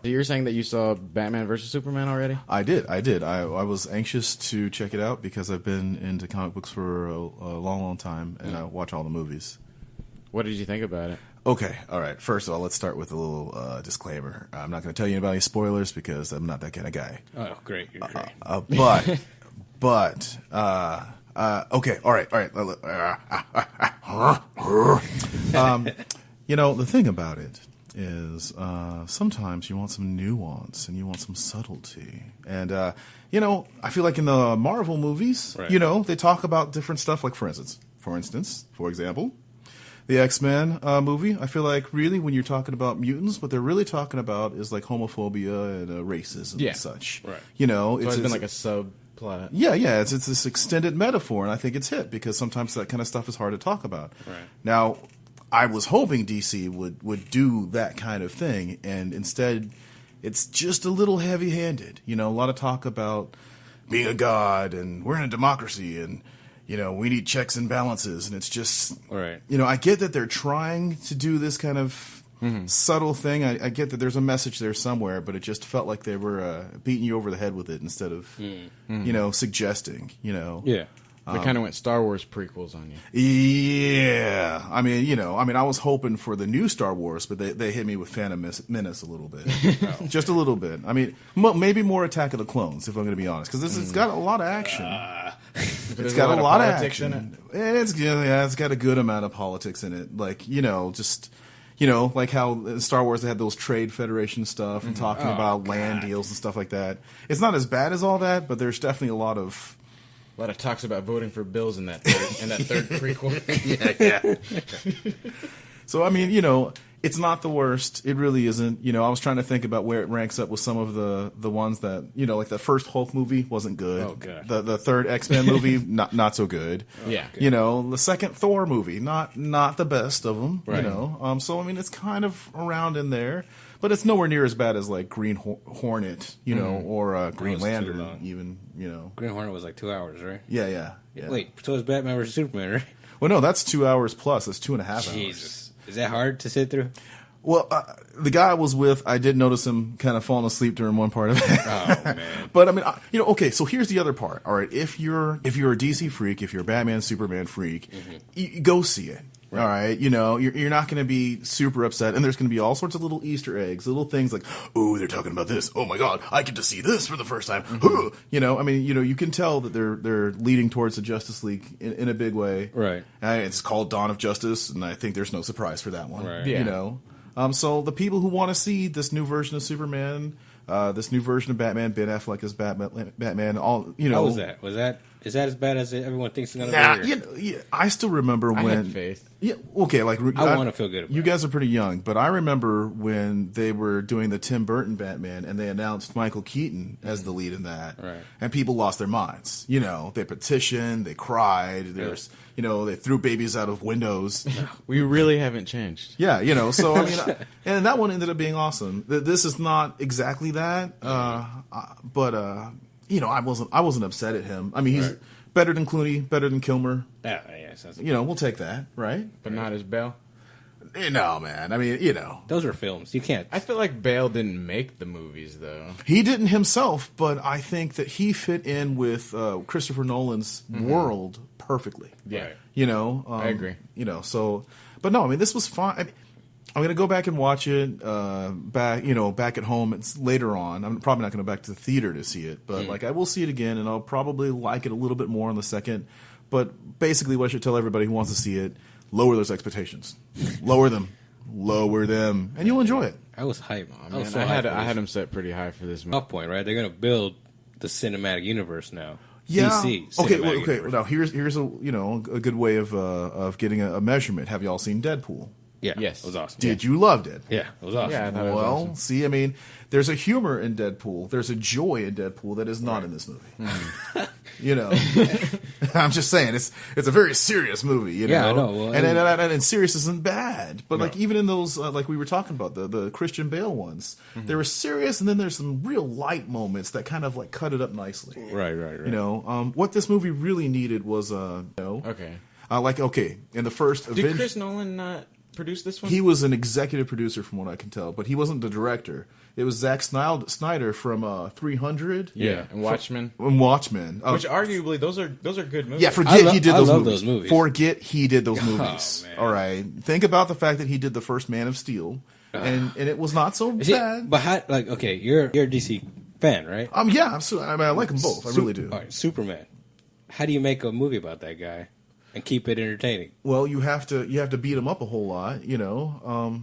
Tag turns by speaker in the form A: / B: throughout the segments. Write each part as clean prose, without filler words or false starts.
A: You're saying that you saw Batman versus Superman already?
B: I did. I was anxious to check it out because I've been into comic books for a long time, and I watch all the movies.
A: What did you think about it?
B: Okay, all right. First of all, let's start with a little disclaimer. I'm not going to tell you about any spoilers because I'm not that kind of guy.
C: Oh, great. You're great.
B: Okay, all right. The thing about it is sometimes you want some nuance and you want some subtlety. And, I feel like in the Marvel movies,
C: right.
B: They talk about different stuff. Like, for example, the X-Men movie, I feel like really when you're talking about mutants, what they're really talking about is like homophobia and racism and such.
C: Right.
B: It's
A: been like a subplot.
B: Yeah, it's this extended metaphor, and I think it's hit because sometimes that kind of stuff is hard to talk about.
C: Right.
B: Now, I was hoping DC would do that kind of thing, and instead, it's just a little heavy-handed. A lot of talk about being a god, and we're in a democracy, and we need checks and balances, and it's just,
C: right.
B: I get that they're trying to do this kind of subtle thing. I get that there's a message there somewhere, but it just felt like they were beating you over the head with it instead of, suggesting,
C: Yeah.
A: They kind of went Star Wars prequels on you.
B: Yeah. I was hoping for the new Star Wars, but they hit me with Phantom Menace a little bit. Just a little bit. Maybe more Attack of the Clones, if I'm going to be honest, because it's got a lot of action. It's got a lot of action
A: in it.
B: And it's got a good amount of politics in it. Like, like how in Star Wars they had those Trade Federation stuff and talking about land deals and stuff like that. It's not as bad as all that, but there's definitely a lot of
A: talks about voting for bills in that third prequel.
B: Yeah. So it's not the worst. It really isn't. I was trying to think about where it ranks up with some of the ones that like the first Hulk movie wasn't good.
C: Oh god.
B: The third X-Men movie not so good.
A: Yeah.
B: The second Thor movie not the best of them.
C: Right.
B: So it's kind of around in there. But it's nowhere near as bad as like Green Hornet, or Green Lantern, even,
C: Green Hornet was like 2 hours, right?
B: Yeah.
C: Wait, so is Batman versus Superman, right?
B: Well, no, that's 2 hours plus. That's 2.5 hours.
C: Jesus. Is that hard to sit through?
B: Well, the guy I was with, I did notice him kind of falling asleep during one part of it.
C: Oh, man.
B: But okay, so here's the other part. All right, if you're a DC freak, if you're a Batman, Superman freak, go see it. Right. All right, you're not going to be super upset, and there's going to be all sorts of little Easter eggs, little things like, oh, they're talking about this. Oh my God, I get to see this for the first time. You can tell that they're leading towards the Justice League in a big way.
C: Right.
B: It's called Dawn of Justice, and I think there's no surprise for that one.
C: Right.
A: Yeah.
B: So the people who want to see this new version of Superman, this new version of Batman, Ben Affleck as Batman, all
C: How was that? Is that as bad as everyone thinks it's going to be?
B: I still remember
A: I
B: when.
A: had faith.
B: Yeah, okay, like
C: I want to feel good about
B: you
C: it.
B: guys are pretty young, but I remember when they were doing the Tim Burton Batman and they announced Michael Keaton as the lead in that,
C: Right.
B: and people lost their minds. They petitioned, they cried, they threw babies out of windows.
A: We really haven't changed.
B: Yeah, so and that one ended up being awesome. This is not exactly that, but I wasn't upset at him. He's better than Clooney, better than Kilmer.
C: Yeah.
B: We'll take that, right?
A: But not as Bale.
B: No, man.
C: Those are films. You can't.
A: I feel like Bale didn't make the movies, though.
B: He didn't himself, but I think that he fit in with Christopher Nolan's world perfectly.
A: Yeah.
B: I
A: agree.
B: But no, this was fine. I'm going to go back and watch it back at home. It's later on. I'm probably not going to go back to the theater to see it, but I will see it again, and I'll probably like it a little bit more on the second. But basically, what I should tell everybody who wants to see it: lower those expectations, lower them, and you'll enjoy it.
C: I was hyped.
A: I had him set pretty high for this movie.
C: Off point, right? They're going to build the cinematic universe now.
B: Yeah.
C: DC.
B: Okay.
C: Universe.
B: Now here's a good way of getting a measurement. Have y'all seen Deadpool?
C: Yeah.
A: Yes.
C: It was awesome.
B: Did you love Deadpool?
C: Yeah, it was awesome.
A: Yeah, I thought it was
B: Well,
A: awesome.
B: see, there's a humor in Deadpool. There's a joy in Deadpool that is not in this movie. I'm just saying, it's a very serious movie.
C: Yeah, I know. Well,
B: and serious isn't bad, but even in those, like we were talking about the Christian Bale ones, they were serious, and then there's some real light moments that kind of cut it up nicely.
C: Right.
B: What this movie really needed was
A: Okay.
B: in the first
A: Did
B: Avengers.
A: Chris Nolan not produced this one?
B: He was an executive producer, from what I can tell, but he wasn't the director. It was Zack Snyder from 300.
A: Yeah, and Watchmen.
B: And Watchmen.
A: Which arguably, those are good movies.
B: Yeah, forget he did
C: I
B: those
C: love
B: movies.
C: those movies.
B: Forget he did those movies.
C: Man.
B: All right. Think about the fact that he did the first Man of Steel, and it was not so bad.
C: But how, like, okay, you're a DC fan, right?
B: Yeah, absolutely. I mean, I like them both. I really do.
C: All right, Superman. How do you make a movie about that guy and keep it entertaining?
B: Well, you have to beat him up a whole lot, you know.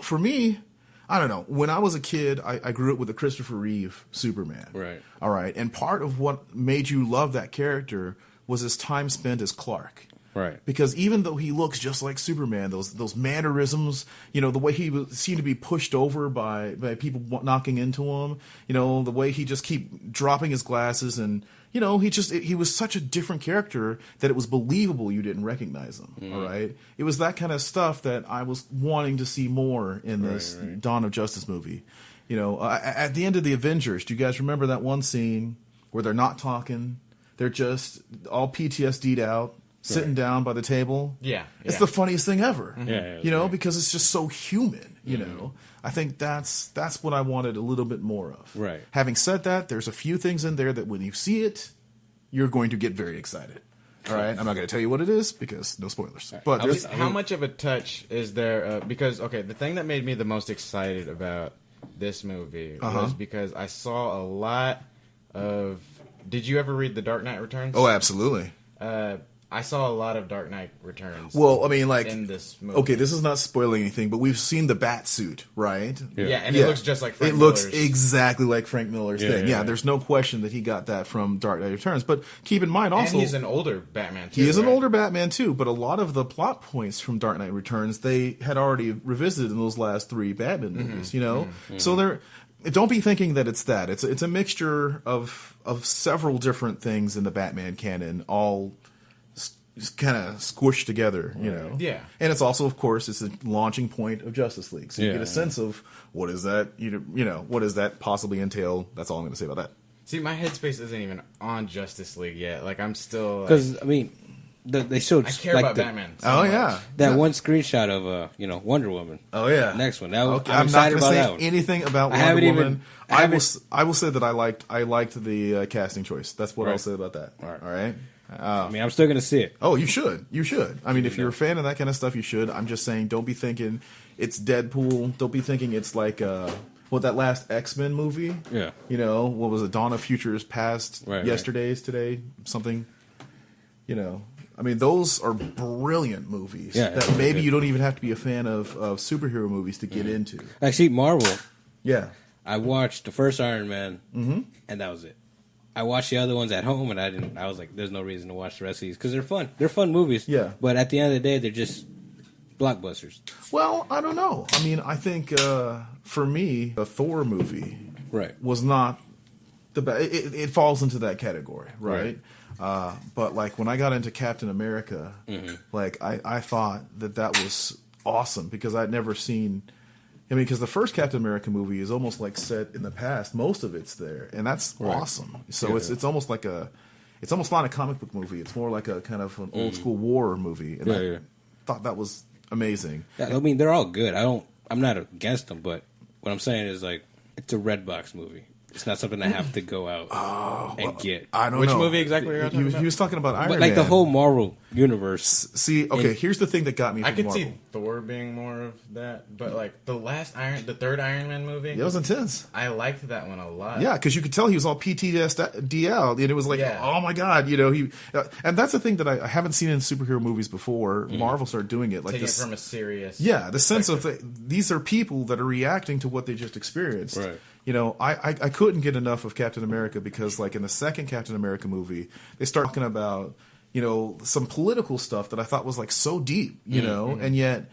B: For me, I don't know. When I was a kid, I grew up with a Christopher Reeve Superman.
C: Right.
B: All right. And part of what made you love that character was his time spent as Clark.
C: Right.
B: Because even though he looks just like Superman, those mannerisms, you know, the way he seemed to be pushed over by people knocking into him, you know, the way he just keep dropping his glasses, and you know, he was such a different character that it was believable you didn't recognize him. All right, it was that kind of stuff that I was wanting to see more in this Dawn of Justice movie. You know, at the end of the Avengers, do you guys remember that one scene where they're not talking, they're just all PTSD'd out, sitting down by the table?
A: Yeah.
B: It's the funniest thing ever.
C: Yeah,
B: you know, because it's just so human. You know, I think that's what I wanted a little bit more of.
C: Right.
B: Having said that, there's a few things in there that when you see it, you're going to get very excited. All right, I'm not going to tell you what it is because no spoilers. But there's,
A: How much of a touch is there? Because, okay, the thing that made me the most excited about this movie was because I saw a lot of... Did you ever read The Dark Knight Returns?
B: oh, absolutely.
A: I saw a lot of Dark Knight Returns.
B: Well, I mean, like,
A: in this movie.
B: okay, this is not spoiling anything, but we've seen the bat suit, right?
A: Yeah, and it looks just like Frank
B: It looks
A: Miller's.
B: exactly like Frank Miller's thing. Yeah, there's no question that he got that from Dark Knight Returns. But keep in mind also...
A: And he's an older Batman, too.
B: He is an
A: right?
B: older Batman, too, but a lot of the plot points from Dark Knight Returns, they had already revisited in those last three Batman movies, you know? So they're... Don't be thinking that it's that. It's a mixture of several different things in the Batman canon, all kind of squished together, you know?
A: Yeah.
B: And it's also, of course, it's a launching point of Justice League. So you
C: Yeah.
B: get a sense of what is that, you know, what does that possibly entail? That's all I'm going to say about that.
A: See, my headspace isn't even on Justice League yet. Like, I'm still... Like,
C: Because, I mean, they showed...
A: I care
C: like
A: about
C: the,
A: Batman so
B: Oh,
A: much.
B: yeah.
C: That one screenshot of, Wonder Woman.
B: Oh yeah,
C: Next one. That,
B: Okay,
C: I'm
B: I'm not
C: excited
B: going to
C: about
B: say
C: that one.
B: anything about
C: I
B: Wonder
C: haven't
B: Woman.
C: even-
B: I will say that I liked the casting choice. That's what I'll
C: Right.
B: say about that.
C: All right.
B: All right.
C: I mean, I'm still going to see it.
B: Oh, you should. You should. I mean, if you're a fan of that kind of stuff, you should. I'm just saying, don't be thinking it's Deadpool. Don't be thinking it's like that last X-Men movie.
C: Yeah.
B: You know, what was it? Dawn of Futures Past,
C: Right,
B: Yesterdays, Today, something. You know, I mean, those are brilliant movies
C: Yeah,
B: that maybe you don't even have to be a fan of superhero movies to get into.
C: Actually, Marvel,
B: Yeah.
C: I watched the first Iron Man, and that was it. I watched the other ones at home, and I was like, there's no reason to watch the rest of these, because they're fun. They're fun movies.
B: Yeah.
C: But at the end of the day, they're just blockbusters.
B: Well, I don't know. I mean, I think for me, the Thor movie
C: Right.
B: was not the best. It falls into that category, right? But like when I got into Captain America, like I thought that was awesome because I'd never seen. I mean, because the first Captain America movie is almost like set in the past. Most of it's there, and that's awesome. So it's almost like it's almost not a comic book movie. It's more like a kind of an old school war movie, and I thought that was amazing.
C: Yeah, I mean, they're all good. I'm not against them, but what I'm saying is, like, it's a red box movie. It's not something I have to go out and get.
B: I don't
A: Which
B: know.
A: movie exactly are you talking about?
B: He was talking about Iron
C: But
B: Man.
C: like the whole Marvel universe.
B: See, okay, here's the thing that got me.
A: I
B: from
A: could
B: Marvel.
A: see Thor being more of that, but like the third Iron Man movie,
B: It was intense.
A: I liked that one a lot.
B: Yeah, because you could tell he was all PTSD, and it was like,
A: Yeah.
B: oh my god, you know, and that's the thing that I haven't seen in superhero movies before. Marvel started doing it like
A: taking
B: this
A: it from a serious.
B: Yeah, the sense of these are people that are reacting to what they just experienced.
C: Right.
B: You know, I couldn't get enough of Captain America because, like, in the second Captain America movie, they start talking about, you know, some political stuff that I thought was, like, so deep, you know, and yet,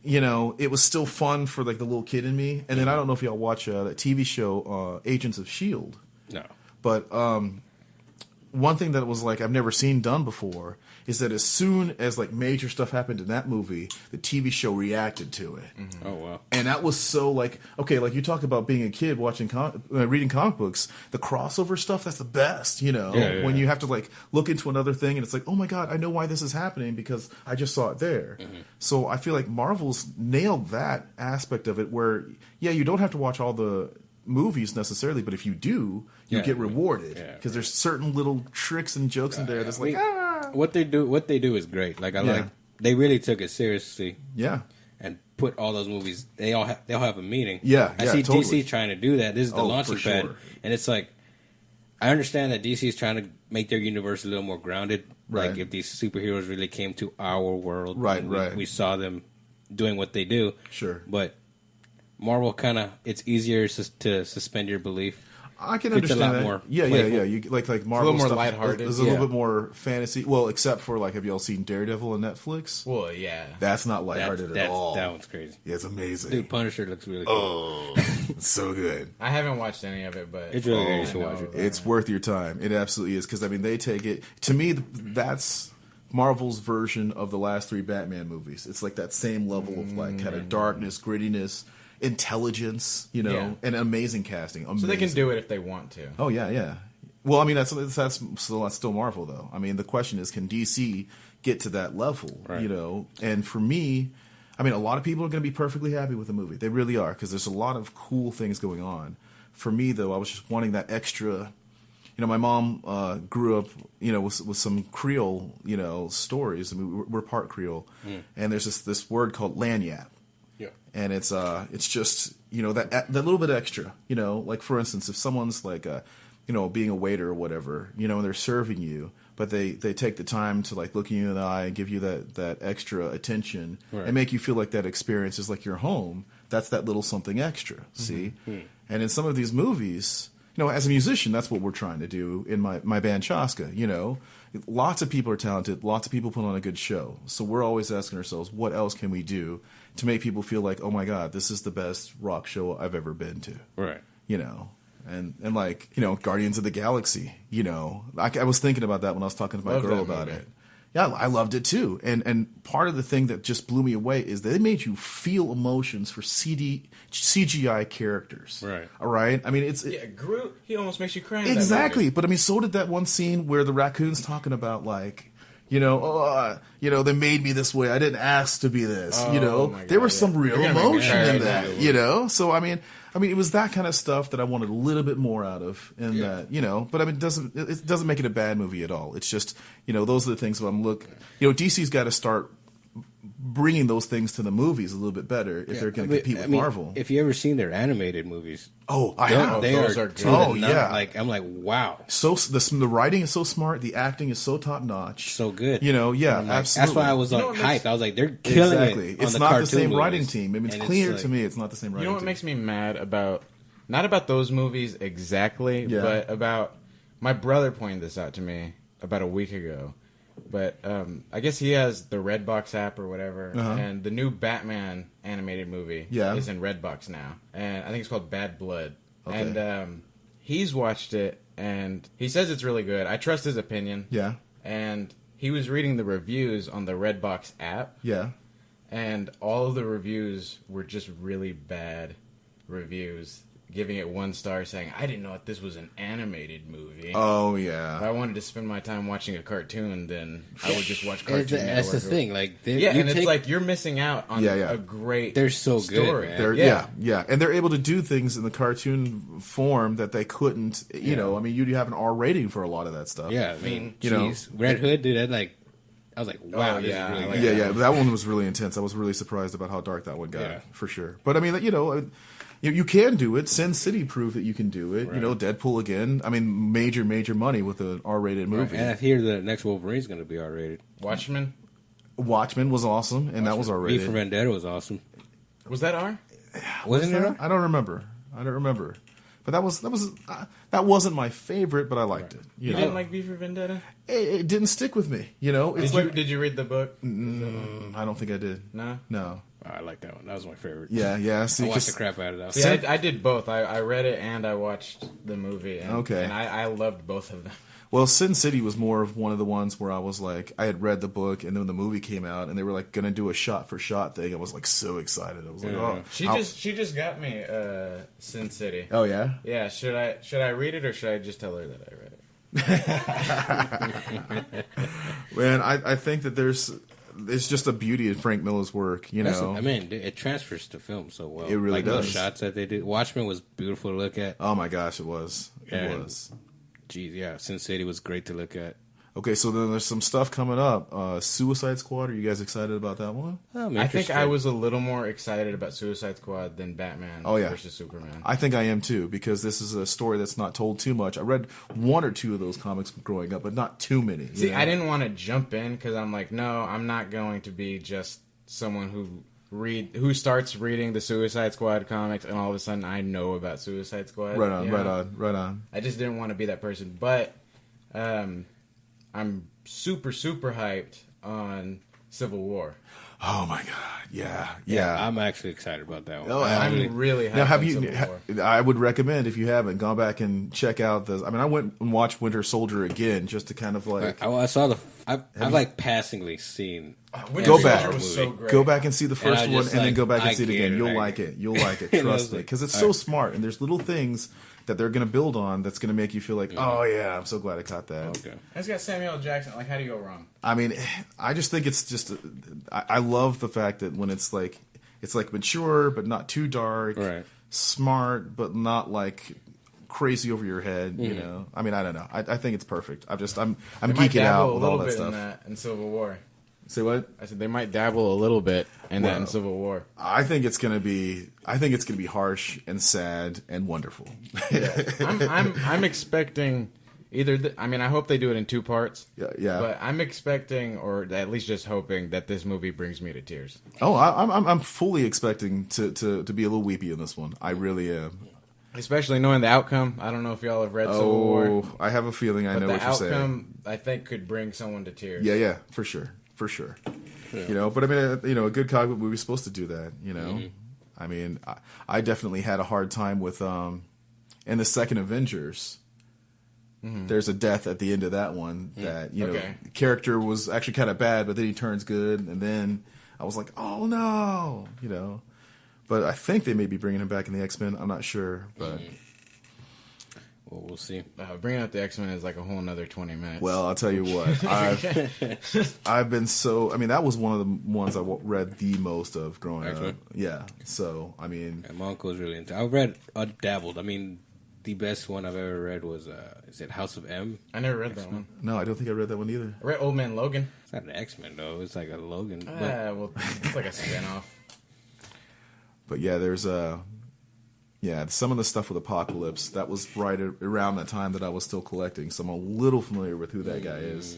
B: you know, it was still fun for, like, the little kid in me. And then I don't know if y'all watch that TV show, Agents of S.H.I.E.L.D.,
C: No.
B: but one thing that was like I've never seen done before is that as soon as like major stuff happened in that movie, the TV show reacted to it.
C: Mm-hmm. Oh wow!
B: And that was so like okay, like you talk about being a kid watching reading comic books, the crossover stuff that's the best. When you have to like look into another thing and it's like, oh my god, I know why this is happening because I just saw it there. Mm-hmm. So I feel like Marvel's nailed that aspect of it, where you don't have to watch all the movies necessarily, but if you do, you get rewarded because there's certain little tricks and jokes in there that's like
C: what they do is great. Like they really took it seriously.
B: Yeah.
C: And put all those movies. They all have a meaning.
B: Yeah.
C: I see
B: totally.
C: DC trying to do that. This is the launching pad, and it's like I understand that DC is trying to make their universe a little more grounded.
B: Right.
C: Like if these superheroes really came to our world,
B: right.
C: We saw them doing what they do.
B: Sure.
C: But Marvel it's easier to suspend your belief.
B: I can understand that.
C: More
B: yeah. You like Marvel
A: a little more
B: stuff
A: lighthearted.
B: is a little bit more fantasy. Well, except for like, have y'all seen Daredevil on Netflix?
A: Well, yeah,
B: that's not lighthearted at all.
C: That one's crazy.
B: Yeah, it's amazing.
C: Dude, Punisher looks really cool.
B: Oh, it's so good.
A: I haven't watched any of it, but
C: it's really good. You should watch it.
B: It's worth your time. It absolutely is because I mean they take it. To me, that's Marvel's version of the last 3 Batman movies. It's like that same level of like kind of darkness, grittiness. Intelligence, and amazing casting. Amazing.
A: So they can do it if they want to.
B: Oh yeah. Well, I mean that's still Marvel though. I mean the question is, can DC get to that level?
C: Right.
B: And for me, I mean a lot of people are going to be perfectly happy with the movie. They really are because there's a lot of cool things going on. For me though, I was just wanting that extra. My mom grew up, with some Creole, stories. I mean, we're part Creole, and there's this word called lanyap. And it's just that little bit extra, like for instance, if someone's like being a waiter or whatever, and they're serving you, but they take the time to like look you in the eye and give you that extra attention and make you feel like that experience is like your home. That's that little something extra. See, and in some of these movies, as a musician, that's what we're trying to do in my band Chasca. Lots of people are talented. Lots of people put on a good show. So we're always asking ourselves, what else can we do to make people feel like, oh my God, this is the best rock show I've ever been to.
C: Right.
B: And like, Guardians of the Galaxy, I was thinking about that when I was talking to my girl about it. Yeah, I loved it too. And part of the thing that just blew me away is they made you feel emotions for CGI characters.
C: Right.
B: All right? I mean,
A: Groot, he almost makes you cry.
B: Exactly. But I mean, so did that one scene where the raccoon's talking about like, they made me this way. I didn't ask to be this. There was some real emotion in that. So I mean, it was that kind of stuff that I wanted a little bit more out of, and that But I mean, it doesn't make it a bad movie at all. It's just those are the things that I'm looking. DC's got to start bringing those things to the movies a little bit better if they're going to compete with Marvel.
C: If you ever seen their animated movies,
B: I have.
A: Those are good.
C: Like I'm like, wow.
B: So the writing is so smart, the acting is so top notch,
C: so good.
B: Absolutely.
C: That's why I was like hyped. I was like, they're killing it.
B: It's not the same writing team. I mean, it's clear to me it's not the same writing team.
A: You know what makes me mad about not about those movies exactly, but about my brother pointed this out to me about a week ago. But I guess he has the Redbox app or whatever, and the new Batman animated movie is in Redbox now, and I think it's called Bad Blood. Okay. And he's watched it, and he says it's really good. I trust his opinion.
B: Yeah.
A: And he was reading the reviews on the Redbox app.
B: Yeah.
A: And all of the reviews were just really bad reviews. Giving it 1 star, saying, I didn't know that this was an animated movie.
B: Oh, yeah.
A: If I wanted to spend my time watching a cartoon, then I would just watch Cartoon Network.
C: That's the thing. Like,
A: it's like you're missing out on a great
C: They're so
A: story.
C: good,
B: man. Yeah. And they're able to do things in the cartoon form that they couldn't, I mean, you have an R rating for a lot of that stuff.
C: Yeah, I mean, Red Hood, dude, I was like, wow, this is really good.
B: That one was really intense. I was really surprised about how dark that one got, for sure. But I mean, you can do it. Sin City proved that you can do it. Right. Deadpool again. I mean, major money with an R-rated movie.
C: Right. And I hear the next Wolverine's going to be R-rated.
A: Watchmen
B: was awesome, and that was R-rated.
C: V for Vendetta was awesome.
A: Was that R?
C: Wasn't it R?
B: I don't remember. But that wasn't my favorite, but I liked it.
A: You didn't like V for Vendetta?
B: It didn't stick with me. Did
A: you read the book?
B: I don't think I did.
A: No.
C: Oh, I like that one. That was my favorite.
B: Yeah. See,
C: I watched the crap out of that.
A: See, I did both. I read it and I watched the movie. And,
B: Okay.
A: And I loved both of them.
B: Well, Sin City was more of one of the ones where I was like, I had read the book, and then when the movie came out, and they were like going to do a shot for shot thing, I was like so excited. I was like, oh,
A: She just got me Sin City.
B: oh yeah,
A: Yeah. Should I read it or should I just tell her that I read it?
B: man, I think that there's just a beauty in Frank Miller's work. You know,
C: I mean, it transfers to film so well.
B: It really does.
C: Those shots that they did. Watchmen was beautiful to look at.
B: oh my gosh, it was. It was.
C: Geez, yeah, Sin City was great to look at.
B: Okay, so then there's some stuff coming up. Suicide Squad. Are you guys excited about that one?
A: I think I was a little more excited about Suicide Squad than Batman versus Superman.
B: I think I am too, because this is a story that's not told too much. I read one or two of those comics growing up, but not too many.
A: See, I didn't want to jump in because I'm like, no, I'm not going to be just someone who starts reading the Suicide Squad comics and all of a sudden I know about Suicide Squad.
B: Right on.
A: I just didn't want to be that person, but I'm super hyped on Civil War.
B: Oh my god, yeah.
C: I'm actually excited about that one.
B: Oh,
A: I'm really hyped.
B: Now, have
A: on
B: you?
A: Civil War.
B: I would recommend, if you haven't gone back and check out the. I mean, I went and watched Winter Soldier again just to kind of like.
C: I saw I've like passingly seen.
B: Go back.
A: Soldier was so great.
B: Go back and see the first
C: And I
B: one,
C: just,
B: and then
C: like,
B: go back and
C: I
B: see it
C: get
B: again.
C: it,
B: You'll
C: I-
B: like it. You'll like it.
C: And I
B: Trust
C: was
B: me,
C: like,
B: because it's
C: all
B: so
C: right.
B: smart, and there's little things that they're going to build on that's going to make you feel like, oh yeah, I'm so glad I caught that.
C: Okay.
A: It's got Samuel L. Jackson. Like, how do you go wrong?
B: I mean, I just think it's just. I love the fact that when it's like mature but not too dark,
C: Right.
B: smart but not like crazy over your head. You know, I mean, I don't know. I think it's perfect. I'm
A: They might
B: geeking out
A: dabble
B: with
A: a
B: all
A: little
B: that
A: bit
B: stuff.
A: in Civil War.
B: Say what?
A: I said they might dabble a little bit in that in
B: Well,
A: Civil War.
B: I think it's gonna be. I think it's gonna be harsh and sad and wonderful.
A: I'm expecting either. I mean, I hope they do it in two parts.
B: Yeah.
A: But I'm expecting, or at least just hoping, that this movie brings me to tears.
B: Oh, I'm fully expecting to be a little weepy in this one. I really am.
A: Especially knowing the outcome. I don't know if y'all have read Civil War.
B: Oh, I have a feeling I
A: But
B: know
A: the
B: what you're saying.
A: outcome, I think, could bring someone to tears.
B: Yeah, for sure.
C: Yeah.
B: You know, but I mean, a good comic book movie is supposed to do that. You know, I mean, I definitely had a hard time with in the second Avengers. There's a death at the end of that one that the character was actually kind of bad, but then he turns good, and then I was like, oh no, you know. But I think they may be bringing him back in the X-Men. I'm not sure, but.
C: Well, we'll see.
A: Bringing up the X-Men is like a whole nother 20 minutes.
B: Well, I'll tell you what. I've been so. I mean, that was one of the ones I read the most of growing
C: X-Men?
B: up. Yeah. So I mean,
C: And my uncle was really into. I read, dabbled. I mean, the best one I've ever read was is it House of M?
A: I never read that one.
B: no, I don't think I read that one either.
A: I read Old Man Logan.
C: It's not an X-Men though. It's like a Logan.
A: Well, it's like a spinoff.
B: But yeah, there's some of the stuff with Apocalypse that was right around that time that I was still collecting, so I'm a little familiar with who that guy is.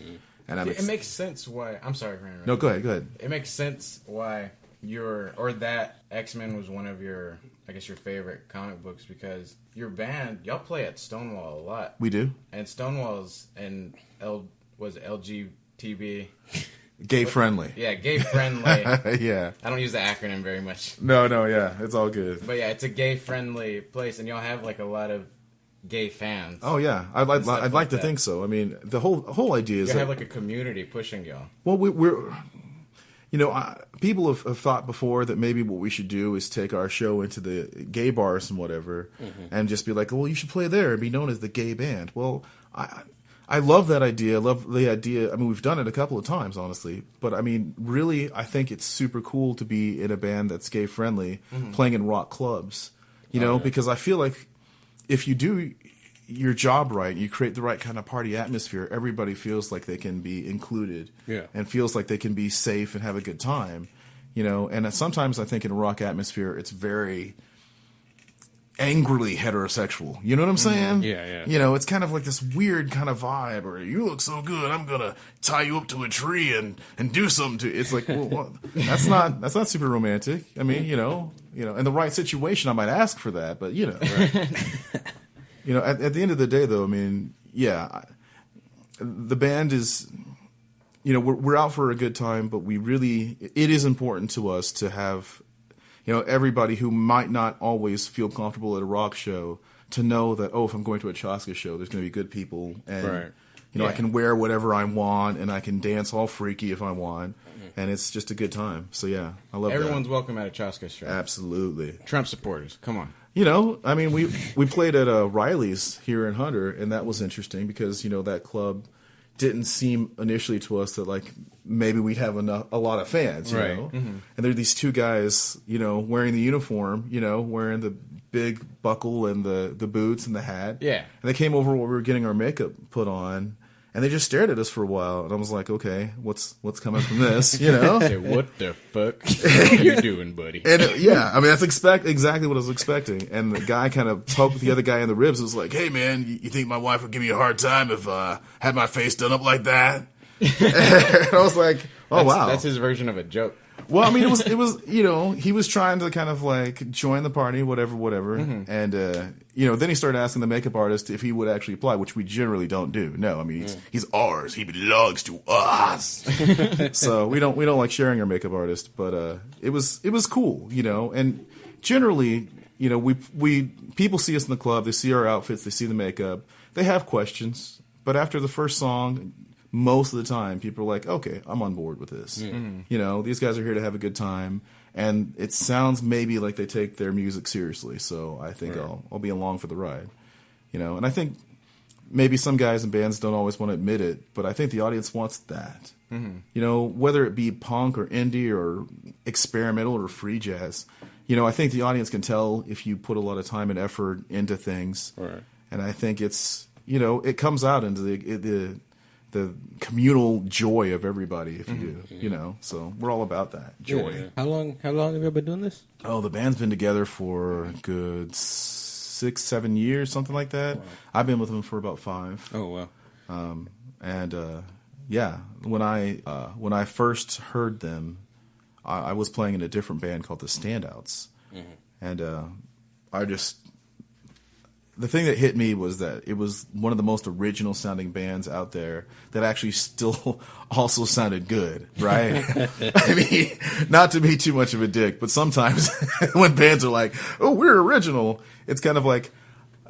B: And
A: It makes sense why. I'm sorry for interrupting.
B: No, go ahead.
A: It makes sense why that X-Men was one of your, I guess, your favorite comic books, because your band, y'all play at Stonewall a lot.
B: We do.
A: And Stonewall's and was LGTB.
B: Gay friendly.
A: Yeah, gay friendly.
B: Yeah.
A: I don't use the acronym very much.
B: No, yeah, it's all good.
A: But yeah, it's a gay friendly place, and y'all have like a lot of gay fans.
B: Oh yeah, I'd like
A: like
B: to
A: that.
B: think so. I mean, the whole idea is
A: You
B: that,
A: have like a community pushing y'all.
B: well, we're people have thought before that maybe what we should do is take our show into the gay bars and whatever, and just be like, well, you should play there and be known as the gay band. Well, I love that idea. I love the idea. I mean, we've done it a couple of times, honestly. But, I mean, really, I think it's super cool to be in a band that's gay-friendly, playing in rock clubs. You know, because I feel like if you do your job right, you create the right kind of party atmosphere, everybody feels like they can be included and feels like they can be safe and have a good time. You know, and sometimes I think in a rock atmosphere, it's very angrily heterosexual. You know what I'm saying?
C: Yeah.
B: You know, it's kind of like this weird kind of vibe, or you look so good, I'm gonna tie you up to a tree and do something to. It's like, well, that's not super romantic. I mean, you know, in the right situation, I might ask for that, but you know, you know, at the end of the day, though, I mean, yeah, the band is we're out for a good time, but it is important to us to have, everybody who might not always feel comfortable at a rock show to know that, if I'm going to a Chasca show, there's going to be good people, and I can wear whatever I want, and I can dance all freaky if I want, and it's just a good time. So yeah, I love
A: Everyone's welcome at a Chasca show.
B: Absolutely.
A: Trump supporters, come on.
B: We played at Riley's here in Hunter, and that was interesting because that club didn't seem initially to us that like maybe we'd have a lot of fans,
A: right.
B: And there are these two guys, wearing the uniform, wearing the big buckle and the boots and the hat.
A: Yeah.
B: And they came over while we were getting our makeup put on, and they just stared at us for a while, and I was like, okay, what's coming from this,
A: Say, what the fuck are you doing, buddy?
B: And that's exactly what I was expecting. And the guy kind of poked the other guy in the ribs. It was like, hey man, you think my wife would give me a hard time if I had my face done up like that? And I was like, wow,
A: that's his version of a joke.
B: Well, I mean, it was he was trying to kind of like join the party, whatever. And, then he started asking the makeup artist if he would actually apply, which we generally don't do. No, I mean, he's ours. He belongs to us. So we don't like sharing our makeup artist, but, it was cool, and generally, we people see us in the club, they see our outfits, they see the makeup, they have questions, but after the first song, most of the time, people are like, okay, I'm on board with this. These guys are here to have a good time. And it sounds maybe like they take their music seriously. So I think I'll be along for the ride. And I think maybe some guys and bands don't always want to admit it, but I think the audience wants that. Whether it be punk or indie or experimental or free jazz, I think the audience can tell if you put a lot of time and effort into things.
C: Right.
B: And I think it's, it comes out into the communal joy of everybody if you do, so we're all about that joy.
C: Yeah. How long have you been doing this?
B: Oh, the band's been together for a good 6-7 years, something like that. Wow. I've been with them for about 5.
C: Oh wow.
B: When I first heard them, I was playing in a different band called the Standouts, and the thing that hit me was that it was one of the most original sounding bands out there that actually still also sounded good, right? I mean, not to be too much of a dick, but sometimes when bands are like, oh, we're original, it's kind of like,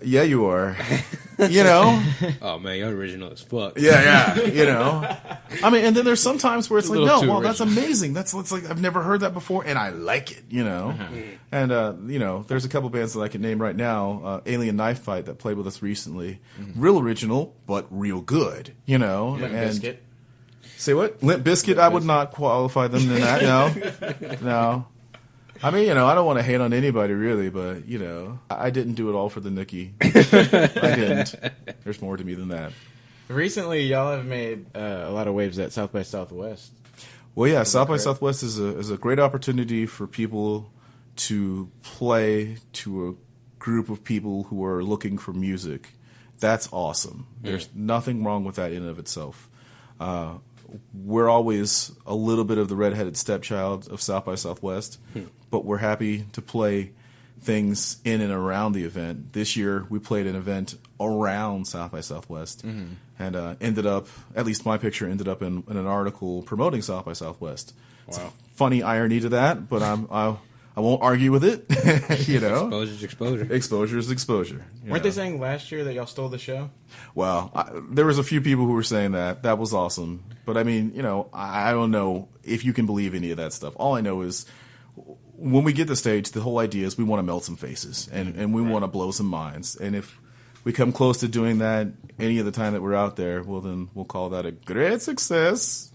B: yeah, you are.
C: Oh man, you're original as fuck.
B: Yeah. I mean, and then there's some times where it's like, no, well, that's amazing. That's like I've never heard that before, and I like it. And there's a couple bands that I can name right now. Alien Knife Fight that played with us recently, real original, but real good.
A: Limp
B: and
A: Bizkit.
B: Say what? Limp Bizkit? I would not qualify them in that. No. I mean, I don't want to hate on anybody really, but, I didn't do it all for the nookie. I didn't. There's more to me than that.
A: Recently, y'all have made a lot of waves at South by Southwest.
B: Well, yeah, South by Southwest is a great opportunity for people to play to a group of people who are looking for music. That's awesome. There's nothing wrong with that in and of itself. We're always a little bit of the redheaded stepchild of South by Southwest, but we're happy to play things in and around the event. This year, we played an event around South by Southwest, and ended up, at least my picture ended up in an article promoting South by Southwest. Wow. It's a funny irony to that, but I won't argue with it.
C: Exposure's exposure.
B: Exposure is exposure.
A: Weren't they saying last year that y'all stole the show?
B: Well, there was a few people who were saying that. That was awesome. But I mean, I don't know if you can believe any of that stuff. All I know is when we get the stage, the whole idea is we want to melt some faces and we want to blow some minds. And if we come close to doing that any of the time that we're out there, well, then we'll call that a great success.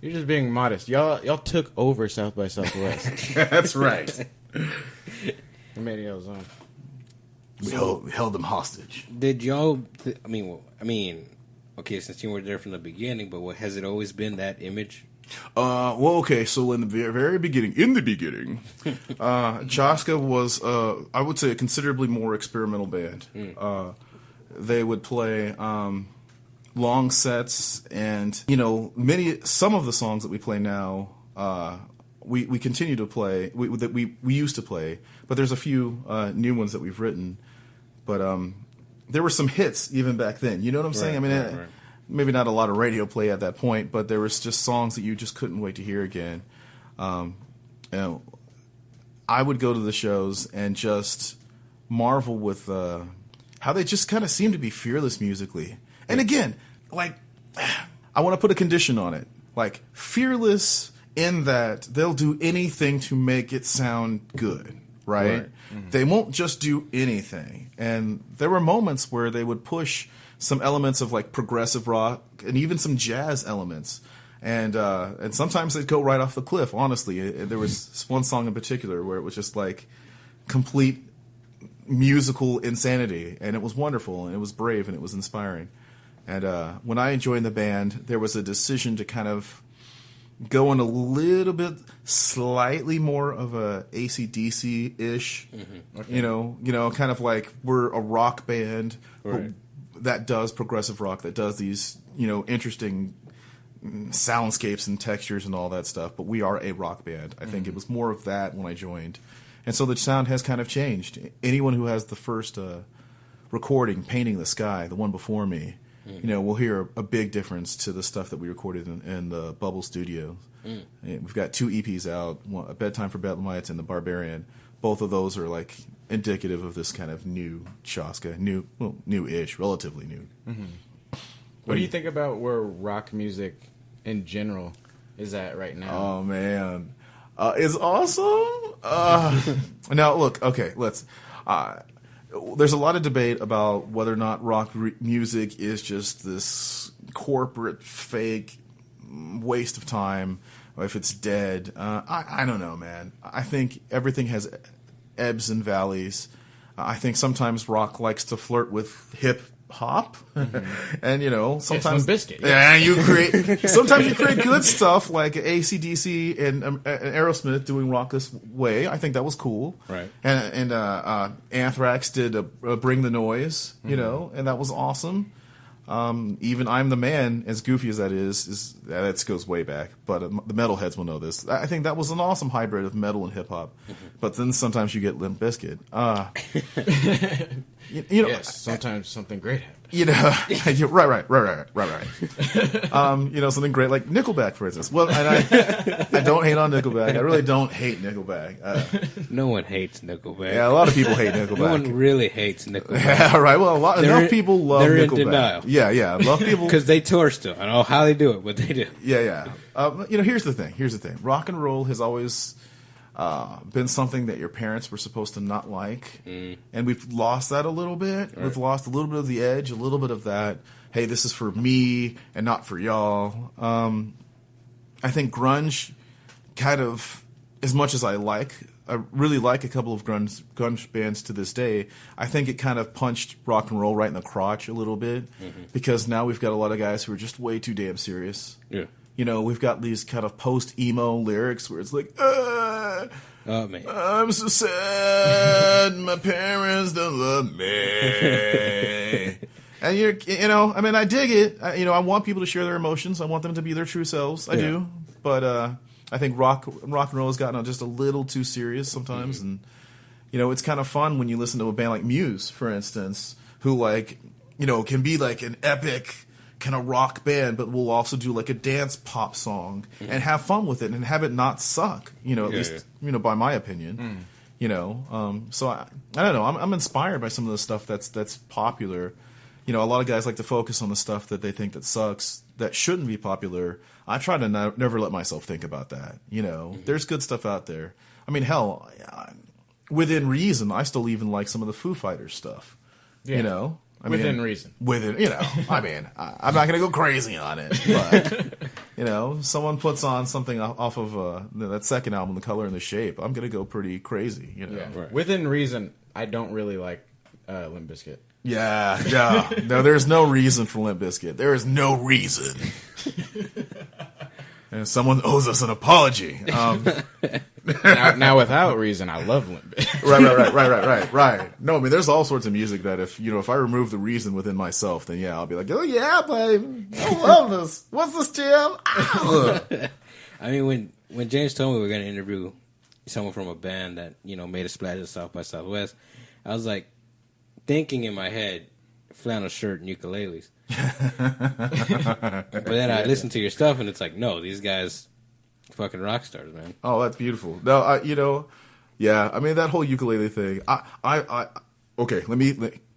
A: You're just being modest. Y'all took over South by Southwest.
B: That's right.
A: We made y'all's own.
B: We held them hostage.
C: Did y'all? Okay, since you were there from the beginning, but has it always been that image?
B: Well, okay. So in the very beginning, Chasca was, I would say, a considerably more experimental band. They would play long sets, and some of the songs that we play now, we continue to play. We used to play, but there's a few new ones that we've written. But there were some hits even back then. You know what I'm saying? I mean, maybe not a lot of radio play at that point, but there was just songs that you just couldn't wait to hear again. I would go to the shows and just marvel with how they just kind of seem to be fearless musically. And again, like, I want to put a condition on it. Like, fearless in that they'll do anything to make it sound good, right? Mm-hmm. They won't just do anything. And there were moments where they would push some elements of, like, progressive rock and even some jazz elements. And sometimes they'd go right off the cliff, honestly. There was one song in particular where it was just, like, complete musical insanity. And it was wonderful, and it was brave, and it was inspiring. And when I joined the band, there was a decision to kind of go in a little bit, slightly more of a AC/DC-ish, okay. you know, kind of like we're a rock band that does progressive rock, that does these, interesting soundscapes and textures and all that stuff. But we are a rock band. I think it was more of that when I joined. And so the sound has kind of changed. Anyone who has the first recording, Painting the Sky, the one before me, we'll hear a big difference to the stuff that we recorded in the Bubble Studios. We've got 2 EPs out, A Bedtime for Bedlamites and The Barbarian. Both of those are like indicative of this kind of new Chasca, new-ish, relatively new.
A: Mm-hmm. What do you think about where rock music in general is at right now?
B: Oh, man. It's awesome. Now, look, okay, let's... there's a lot of debate about whether or not rock music is just this corporate, fake waste of time, or if it's dead. I don't know, man. I think everything has ebbs and valleys. I think sometimes rock likes to flirt with hip hop, and sometimes sometimes you create good stuff like AC/DC and Aerosmith doing Rock This Way. I think that was cool,
C: right?
B: And Anthrax did Bring the Noise, and that was awesome. Even I'm the Man, as goofy as that is that goes way back, but the metalheads will know this. I think that was an awesome hybrid of metal and hip hop. But then sometimes you get Limp Bizkit.
A: Yes, sometimes something great happens.
B: Right. Something great like Nickelback, for instance. Well, and I don't hate on Nickelback. I really don't hate Nickelback.
C: No one hates Nickelback.
B: Yeah, a lot of people hate Nickelback.
C: No one really hates Nickelback.
B: Yeah, right. Well, enough people love
C: Nickelback. They're
B: in denial. Yeah. Love people
C: because they tour still. I don't know how they do it, but they do.
B: Yeah. Here's the thing. Rock and roll has always been something that your parents were supposed to not like, and we've lost that a little bit. Right. We've lost a little bit of the edge, a little bit of that. Hey, this is for me and not for y'all. I think grunge, kind of, as much as I really like a couple of grunge bands to this day. I think it kind of punched rock and roll right in the crotch a little bit, because now we've got a lot of guys who are just way too damn serious.
C: Yeah.
B: We've got these kind of post-emo lyrics where it's like,
C: oh, man.
B: I'm so sad, my parents don't love me. And I dig it. I want people to share their emotions. I want them to be their true selves. I do. But I think rock and roll has gotten just a little too serious sometimes. And, it's kind of fun when you listen to a band like Muse, for instance, who, can be like an epic kind of rock band, but we'll also do like a dance pop song and have fun with it and have it not suck, at least, by my opinion, so I don't know. I'm inspired by some of the stuff that's popular. A lot of guys like to focus on the stuff that they think that sucks, that shouldn't be popular. I try to never let myself think about that. There's good stuff out there. I mean, hell, within reason, I still even like some of the Foo Fighters stuff,
A: Within reason.
B: I mean, I'm not going to go crazy on it, but, someone puts on something off of that second album, The Color and the Shape, I'm going to go pretty crazy,
A: Yeah. Right. Within reason, I don't really like Limp Bizkit.
B: Yeah, no, there's no reason for Limp Bizkit. There is no reason. And someone owes us an apology.
A: Now, without reason, I love Limp Bizkit.
B: Right. No, I mean, there's all sorts of music that if I remove the reason within myself, then I'll be like, oh yeah, babe, I love this. What's this, Jim?
C: I mean, when James told me we were going to interview someone from a band that made a splash at South by Southwest, I was like thinking in my head, flannel shirt and ukuleles. But then I listen to your stuff, and it's like, no, these guys, fucking rock stars, man.
B: Oh, that's beautiful. No, yeah. I mean, that whole ukulele thing. Okay.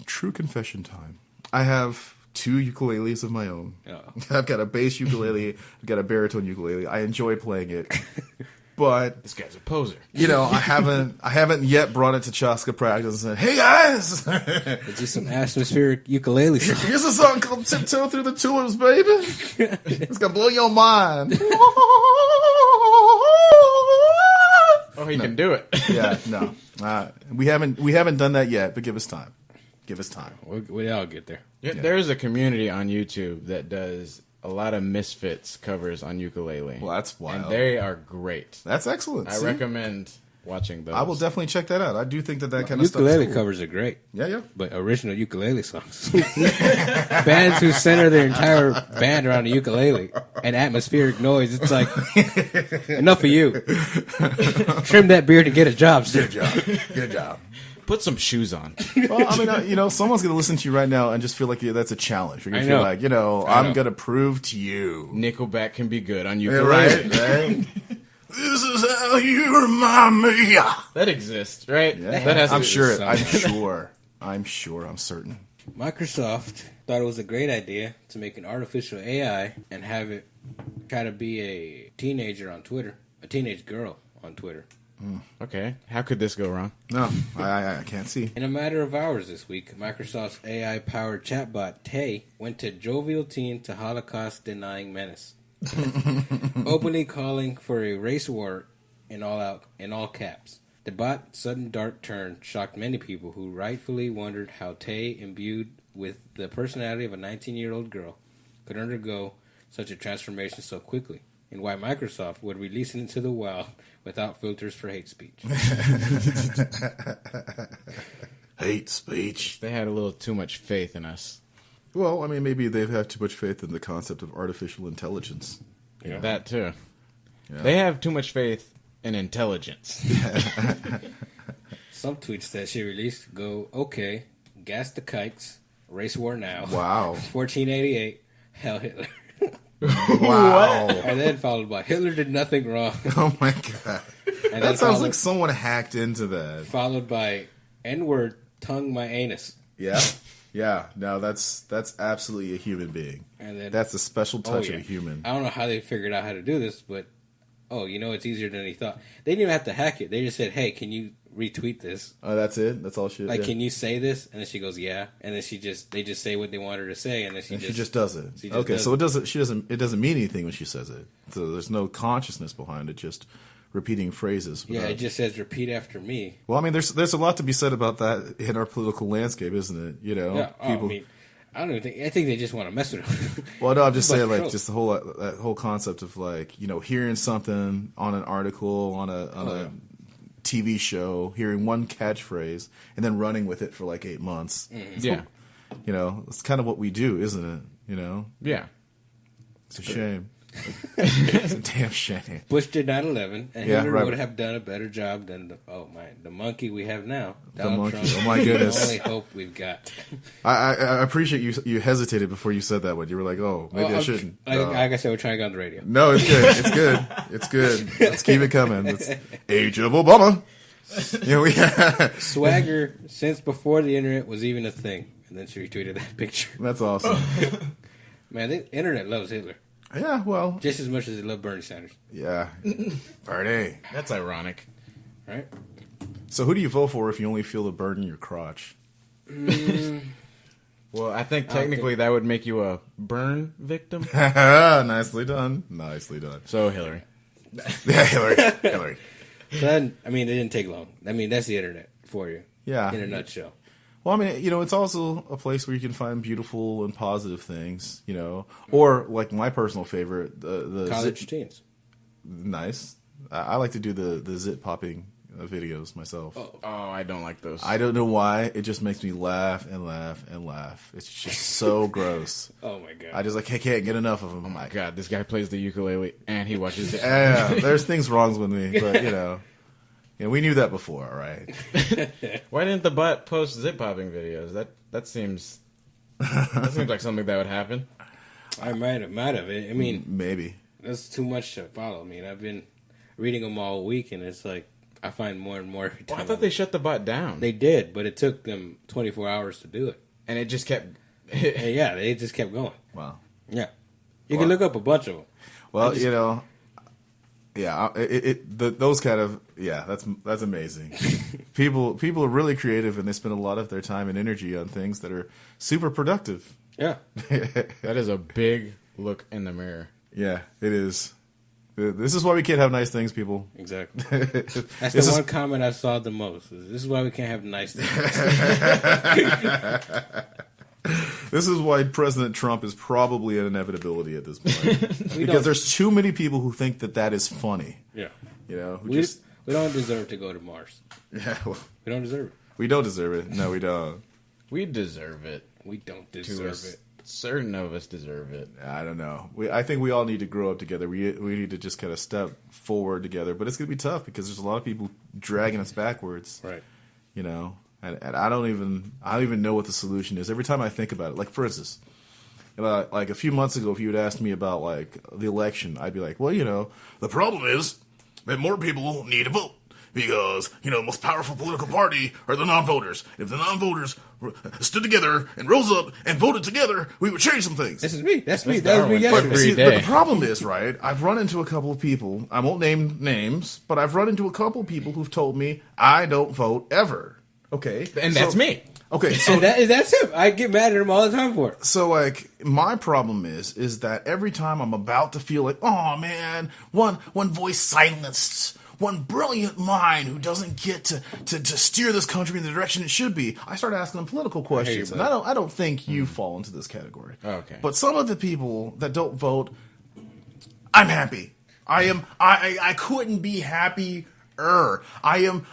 B: True confession time. I have 2 ukuleles of my own.
C: Oh.
B: I've got a bass ukulele. I've got a baritone ukulele. I enjoy playing it, but
A: This guy's a poser.
B: I haven't yet brought it to Chasca practice and said, "Hey guys,
C: Let's do some atmospheric ukulele songs.
B: here's a song called Tiptoe Through the Tulips, baby. It's gonna blow your mind."
A: Oh, he can do it.
B: Yeah, no, we haven't done that yet, but give us time. Give us time.
C: We all get there.
A: Yeah, there is a community on YouTube that does a lot of Misfits covers on ukulele.
B: Well, that's wild.
A: And they are great.
B: That's excellent.
A: I recommend watching those.
B: I will definitely check that out. I do think that kind of stuff is
C: Ukulele
B: cool.
C: covers are great.
B: Yeah.
C: But original ukulele songs. Bands who center their entire band around a ukulele and atmospheric noise. It's like, enough of you. Trim that beard and get a job, sir.
B: Good job.
A: Put some shoes on.
B: Well, I mean, someone's going to listen to you right now and just feel like that's a challenge. You're going to feel like, I'm going to prove to you.
A: Nickelback can be good on
B: Yeah,
A: ukulele.
B: right? This is how you remind me.
A: That exists, right?
B: Yeah.
A: That has to
B: I'm
A: be
B: sure.
A: something.
B: I'm certain.
C: Microsoft thought it was a great idea to make an artificial AI and have it try to be a teenager on Twitter, a teenage girl on Twitter.
A: Okay. How could this go wrong?
B: No, I can't see.
C: In a matter of hours this week, Microsoft's AI-powered chatbot, Tay, went to jovial teen to Holocaust-denying menace. Openly calling for a race war in all caps. The bot's sudden dark turn shocked many people who rightfully wondered how Tay, imbued with the personality of a 19-year-old girl, could undergo such a transformation so quickly, and why Microsoft would release it into the wild without filters for hate speech.
B: Hate speech.
A: They had a little too much faith in us.
B: Well, I mean, maybe they've had too much faith in the concept of artificial intelligence.
A: Yeah. That too.
B: Yeah.
A: They have too much faith in intelligence.
C: Some tweets that she released go, okay, gas the kikes, race war now.
B: Wow.
C: 1488, hell Hitler.
B: Wow.
C: And then followed by Hitler did nothing wrong.
B: Oh my god.
C: And
B: That sounds like someone hacked into that.
C: Followed by N-word, tongue my anus.
B: Yeah. Yeah. No, that's absolutely a human being.
C: And then,
B: That's a special touch
C: yeah.
B: of a human.
C: I don't know how they figured out how to do this, but it's easier than he thought. They didn't even have to hack it. They just said, hey, can you retweet this?
B: Oh, that's it? That's all she
C: Like, can you say this? And then she goes, yeah. And then they just say what they want her to say, and then she
B: just does it.
C: She just
B: Okay,
C: does
B: so it doesn't mean anything when she says it. So there's no consciousness behind it, just repeating phrases.
C: Yeah, it just says repeat after me.
B: Well, I mean, there's a lot to be said about that in our political landscape, isn't it?
C: Yeah,
B: people.
C: I don't even think. I think they just want to mess with her.
B: Well, no, I'm just saying, like,
C: trolls.
B: just that whole concept of like, hearing something on an article, on a TV show, hearing one catchphrase, and then running with it for like 8 months.
A: Yeah.
B: It's kind of what we do, isn't it?
A: Yeah.
B: It's a shame. It's a damn shame.
C: Bush did 9/11, and
B: Yeah,
C: Hitler
B: right.
C: would have done a better job than the monkey we have now.
B: The
C: Donald
B: monkey.
C: Trump.
B: Oh my goodness.
C: The only hope we've got.
B: I appreciate you hesitated before you said that one. You were like, oh, maybe I shouldn't.
C: Like I said, we're trying to get on the radio.
B: No, it's good. It's good. It's good. Let's keep it coming. It's Age of Obama.
C: Swagger since before the internet was even a thing, and then she retweeted that picture.
B: That's awesome.
C: Man, the internet loves Hitler
B: Yeah, well,
C: just as much as it loves Bernie Sanders,
B: yeah. Bernie.
A: That's ironic.
C: right?
B: So who do you vote for if you only feel the burn in your crotch?
A: Well, I think technically that would make you a burn victim.
B: Nicely done. Nicely done.
A: So Hillary.
B: Yeah, Hillary.
C: So then, I mean, it didn't take long. I mean, that's the internet for you.
B: Yeah.
C: In a nutshell.
B: Well, I mean, it's also a place where you can find beautiful and positive things, or like my personal favorite, the
C: College teens.
B: Nice. I like to do the zit popping videos myself.
A: Oh, I don't like those.
B: I don't know why. It just makes me laugh and laugh and laugh. It's just so gross.
C: Oh my god.
B: I can't get enough of them.
A: Oh my god, this guy plays the ukulele and he watches it.
B: Yeah, there's things wrong with me, but we knew that before, all right?
A: Why didn't the bot post zip popping videos? That seems That seems like something that would happen.
C: I might have. I mean,
B: maybe
C: that's too much to follow. I mean, I've been reading them all week, and it's like I find more and more every time.
A: Well, I thought they shut the bot down.
C: They did, but it took them 24 hours to do it.
A: And it just kept...
C: And yeah, they just kept going.
B: Wow.
C: Yeah. You can look up a bunch of them.
B: Well, those kind of that's amazing. people are really creative, and they spend a lot of their time and energy on things that are super productive.
C: Yeah.
A: That is a big look in the mirror.
B: Yeah, it is. This is why we can't have nice things, people.
C: Exactly. That's the one comment I saw the most. This is why we can't have nice things.
B: This is why President Trump is probably an inevitability at this point. Because there's too many people who think that is funny.
C: Yeah.
B: You know,
C: we don't deserve to go to Mars.
B: Yeah. Well,
C: we don't deserve it.
B: We don't deserve it. No, we don't.
A: We deserve it.
C: We don't deserve it.
A: Certain of us deserve it.
B: I don't know. I think we all need to grow up together. We need to just kind of step forward together. But it's going to be tough because there's a lot of people dragging us backwards.
C: Right.
B: You know, and I don't even know what the solution is. Every time I think about it, like for instance, like a few months ago, if you had asked me about like the election, I'd be like, well, the problem is that more people need to vote. Because, the most powerful political party are the non-voters. If the non-voters stood together and rose up and voted together, we would change some things.
C: This is me. That's me.
A: That was me yesterday.
B: But the problem is, right, I've run into a couple of people, I won't name names, but I've run into a couple of people who've told me I don't vote ever. Okay?
A: And that's me.
B: Okay, so
C: that's him. I get mad at him all the time for it.
B: So, like, my problem is that every time I'm about to feel like, oh man, one voice silenced, one brilliant mind who doesn't get to steer this country in the direction it should be, I start asking them political questions, and I don't think you fall into this category.
A: Okay,
B: but some of the people that don't vote, I'm happy. I couldn't be happy. I am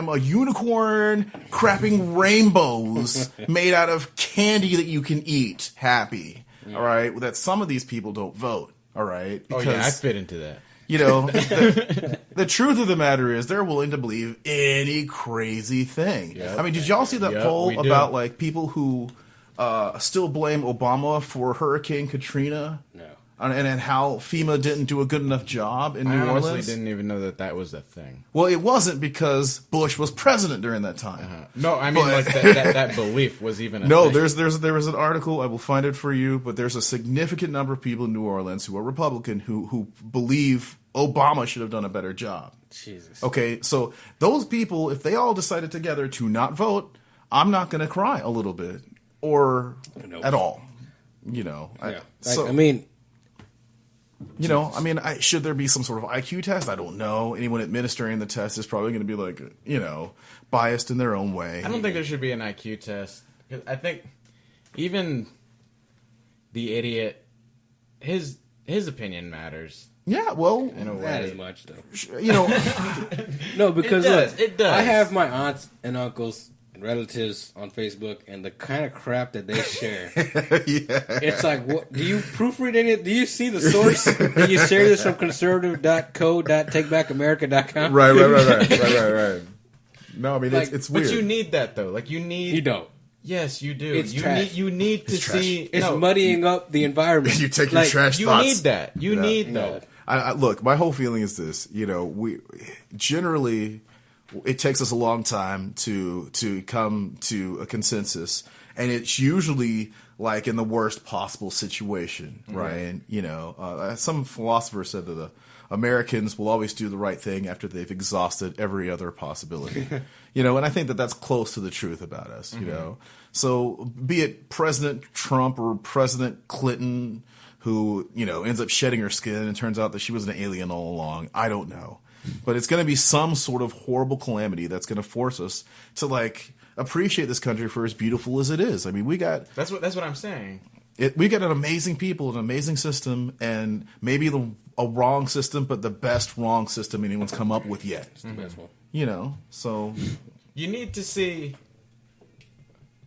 B: a unicorn crapping rainbows made out of candy that you can eat. Happy, all right. That some of these people don't vote. All right.
A: Because, I fit into that.
B: The truth of the matter is they're willing to believe any crazy thing. Yep. I mean, did y'all see that poll about like people who still blame Obama for Hurricane Katrina?
C: No.
B: And how FEMA didn't do a good enough job in New Orleans. I honestly
A: didn't even know that was a thing.
B: Well, it wasn't because Bush was president during that time.
A: No, I mean like that belief was even a
B: thing. There was an article, I will find it for you, but there's a significant number of people in New Orleans who are Republican who believe Obama should have done a better job.
C: Jesus.
B: Okay, so those people, if they all decided together to not vote, I'm not going to cry a little bit or at all. Should there be some sort of IQ test? I don't know. Anyone administering the test is probably going to be like, biased in their own way.
A: I don't think there should be an IQ test. I think even the idiot, his opinion matters.
B: Yeah, well,
C: in a way. Not as much though.
B: No,
C: because
A: it does.
C: I have my aunts and uncles and relatives on Facebook, and the kind of crap that they share. It's like, what? Do you proofread any? Do you see the source? Do you share this from conservative.co.takebackAmerica.com?
B: Right. No, I mean it's weird.
A: But you need that though. Like you
C: don't.
A: Yes, you do.
C: It's trash.
A: You need to see.
C: It's muddying up the environment.
B: You take your trash
A: you
B: thoughts.
A: You need that. You need that.
B: Look, my whole feeling is this. We generally, it takes us a long time to come to a consensus, and it's usually like in the worst possible situation, right? And some philosopher said that the Americans will always do the right thing after they've exhausted every other possibility. And I think that that's close to the truth about us. So be it President Trump or President Clinton, who, ends up shedding her skin and it turns out that she was an alien all along. I don't know. But it's going to be some sort of horrible calamity that's going to force us to, appreciate this country for as beautiful as it is. I mean,
A: That's what I'm saying.
B: We got an amazing people, an amazing system, and maybe a wrong system, but the best wrong system anyone's come up with yet.
C: It's the best one.
B: So...
A: You need to see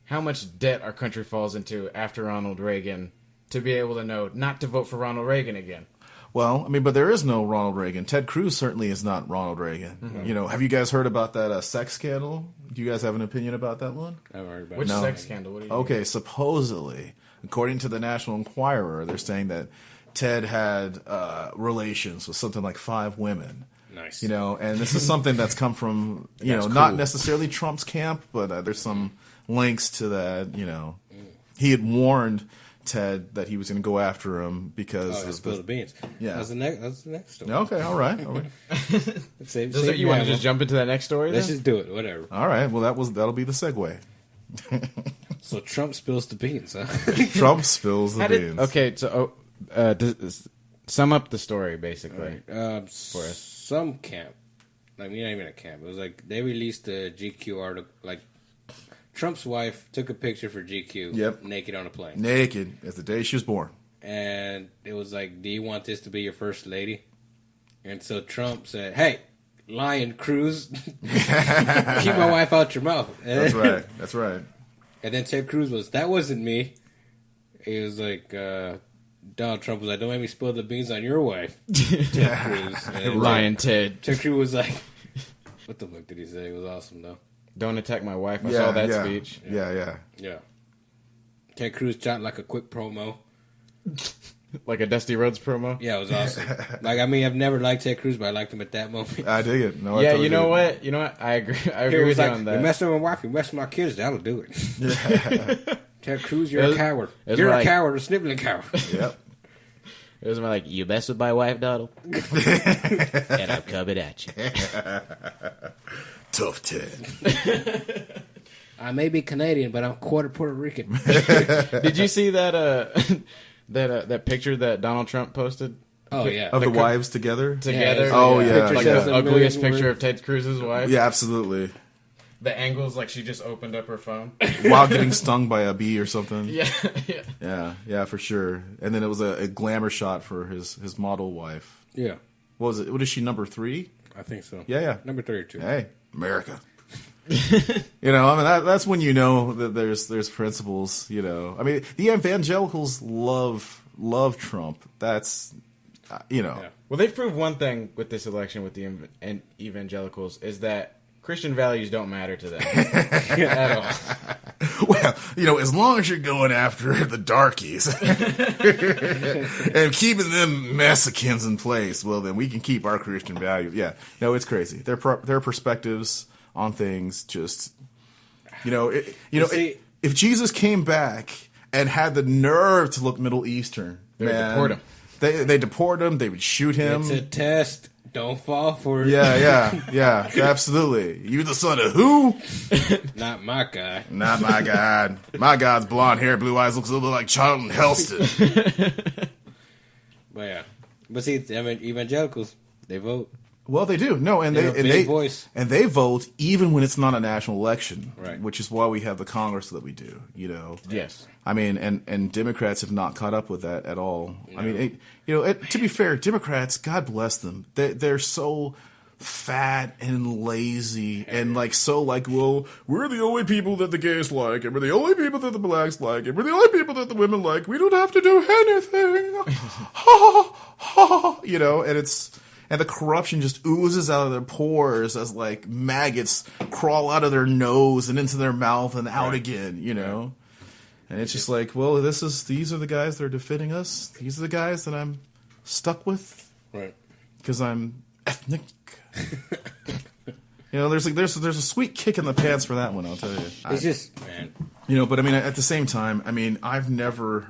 A: how much debt our country falls into after Ronald Reagan to be able to know not to vote for Ronald Reagan again.
B: Well, I mean, but there is no Ronald Reagan. Ted Cruz certainly is not Ronald Reagan.
C: Mm-hmm.
B: You know, have you guys heard about that sex scandal? Do you guys have an opinion about that one?
C: I've heard about
A: Which
C: it.
A: sex scandal? What do you
B: Okay, supposedly, according to the National Enquirer, they're saying that Ted had relations with something like 5 women.
C: Nice.
B: You know, and this is something that's come from, you know,
C: That's
B: not
C: cool.
B: necessarily Trump's camp, but there's some links to that, you know. He had warned Ted that he was going to go after him because of
C: spill the beans.
B: Yeah.
C: That's the next story.
B: Okay, all right.
A: You want to just jump into that next story?
C: Let's
A: then?
C: just do it. Whatever.
B: All right. Well, that'll be the segue.
C: So Trump spills the beans, huh?
B: Trump spills the beans.
A: Okay, so sum up the story basically
C: Right.
A: for us.
C: Some camp, like not even a camp. It was like they released a GQ article. Like Trump's wife took a picture for GQ,
B: Yep.
C: naked on a plane,
B: Naked as the day she was born.
C: and it was like, "Do you want this to be your first lady?" And so Trump said, "Hey, Lion Cruz, keep my wife out your mouth."
B: That's right. That's right.
C: And then Ted Cruz that wasn't me. He was like, Donald Trump was like, "Don't make me spill the beans on your wife." Ted Cruz. And
A: Ryan Ted.
C: Ted Cruz was like, what the fuck did he say? It was awesome, though.
A: Don't attack my wife. I saw that
B: yeah.
A: speech.
B: Yeah.
C: Yeah. Ted Cruz shot like a quick promo.
A: Like a Dusty Rhodes promo.
C: Yeah, it was awesome. Like, I mean, I've never liked Ted Cruz, but I liked him at that moment.
B: I dig it. No, I
A: Yeah,
B: totally
A: you know
B: dig
A: what? You know what? I agree. I
C: He
A: agree
C: was
A: with
C: like,
A: you on
C: you
A: that.
C: messed with my wife, you messed with my kids, that'll do it. Ted Cruz, you're
A: It was-
C: a coward.
A: it was
C: You're a
A: like-
C: coward, a sniveling coward.
B: it. Yep.
A: It was more like, you mess with my wife, Donald, and I'm coming at you.
B: Tough Ted.
C: I may be Canadian, but I'm quarter Puerto Rican.
A: Did you see that that picture that Donald Trump posted
C: Oh, yeah.
B: Of the
A: co-
B: wives together?
A: together?
C: it's
B: Oh,
C: like,
B: yeah.
C: picture
A: Like
C: shows
A: the
C: a
A: ugliest
C: million
A: picture
C: words.
A: of Ted Cruz's wife.
B: Yeah, absolutely.
A: The angles like she just opened up her phone.
B: While getting stung by a bee or something.
A: Yeah.
B: Yeah, for sure. And then it was a glamour shot for his model wife.
C: Yeah,
B: What was it? What is she, number 3?
C: I think so.
B: Yeah.
C: Number 32.
B: Hey, America. You know, I mean, that's when you know that there's principles, you know. I mean, the evangelicals love Trump. That's, you know.
C: Yeah.
A: Well, they've proved one thing with this election with the evangelicals is that Christian values don't matter to them at all.
B: Well, you know, as long as you're going after the darkies and keeping them Mexicans in place, well, then we can keep our Christian values. Yeah, no, it's crazy. Their perspectives on things just,
C: See-
B: if Jesus came back and had the nerve to look Middle Eastern,
A: They would deport him.
B: They deport him. They would shoot him.
C: It's a test. Don't fall for it.
B: Yeah, absolutely. You the son of who?
C: Not my guy.
B: Not my God. My God's blonde hair, blue eyes, looks a little bit like Charlton Heston.
C: But yeah. But see, I mean, evangelicals, they vote.
B: Well, they do. No, and
C: They're a big
B: they
C: voice.
B: and they vote even when it's not a national election,
C: Right.
B: Which is why we have the Congress that we do. You know.
A: Yes.
B: I mean, and Democrats have not caught up with that at all. I mean, to be fair, Democrats, God bless them, they're so fat and lazy and like so like, well, we're the only people that the gays like, and we're the only people that the blacks like, and we're the only people that the women like. We don't have to do anything. You know, and the corruption just oozes out of their pores as like maggots crawl out of their nose and into their mouth and out again. You know. And it's just like, well, these are the guys that are defending us. These are the guys that I'm stuck with
C: Right.
B: because I'm ethnic. You know, there's a sweet kick in the pants for that one. I'll tell you.
C: It's just, man.
B: You know, but I mean, at the same time, I mean, I've never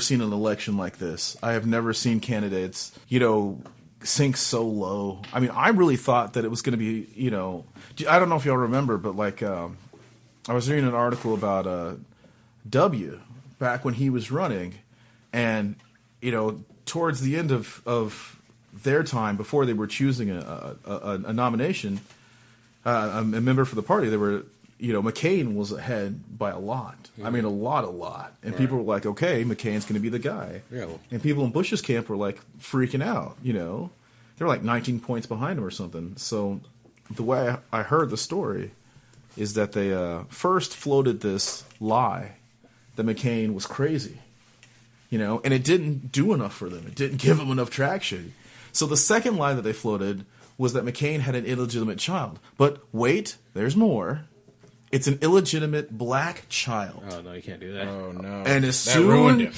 B: seen an election like this. I have never seen candidates, you know, sink so low. I mean, I really thought that it was going to be, you know, I don't know if y'all remember, but like, I was reading an article about W back when he was running, and you know, towards the end of their time before they were choosing a nomination, a member for the party, they were, you know, McCain was ahead by a lot. I mean, a lot, and people were like, okay, McCain's going to be the guy.
C: Yeah, well.
B: And people in Bush's camp were like freaking out. You know, they were like 19 points behind him or something. So the way I heard the story is that they first floated this lie that McCain was crazy, and it didn't do enough for them. It didn't give them enough traction. So the second lie that they floated was that McCain had an illegitimate child. But wait, there's more. It's an illegitimate black child.
C: Oh no, you can't do that.
A: Oh no!
B: And as soon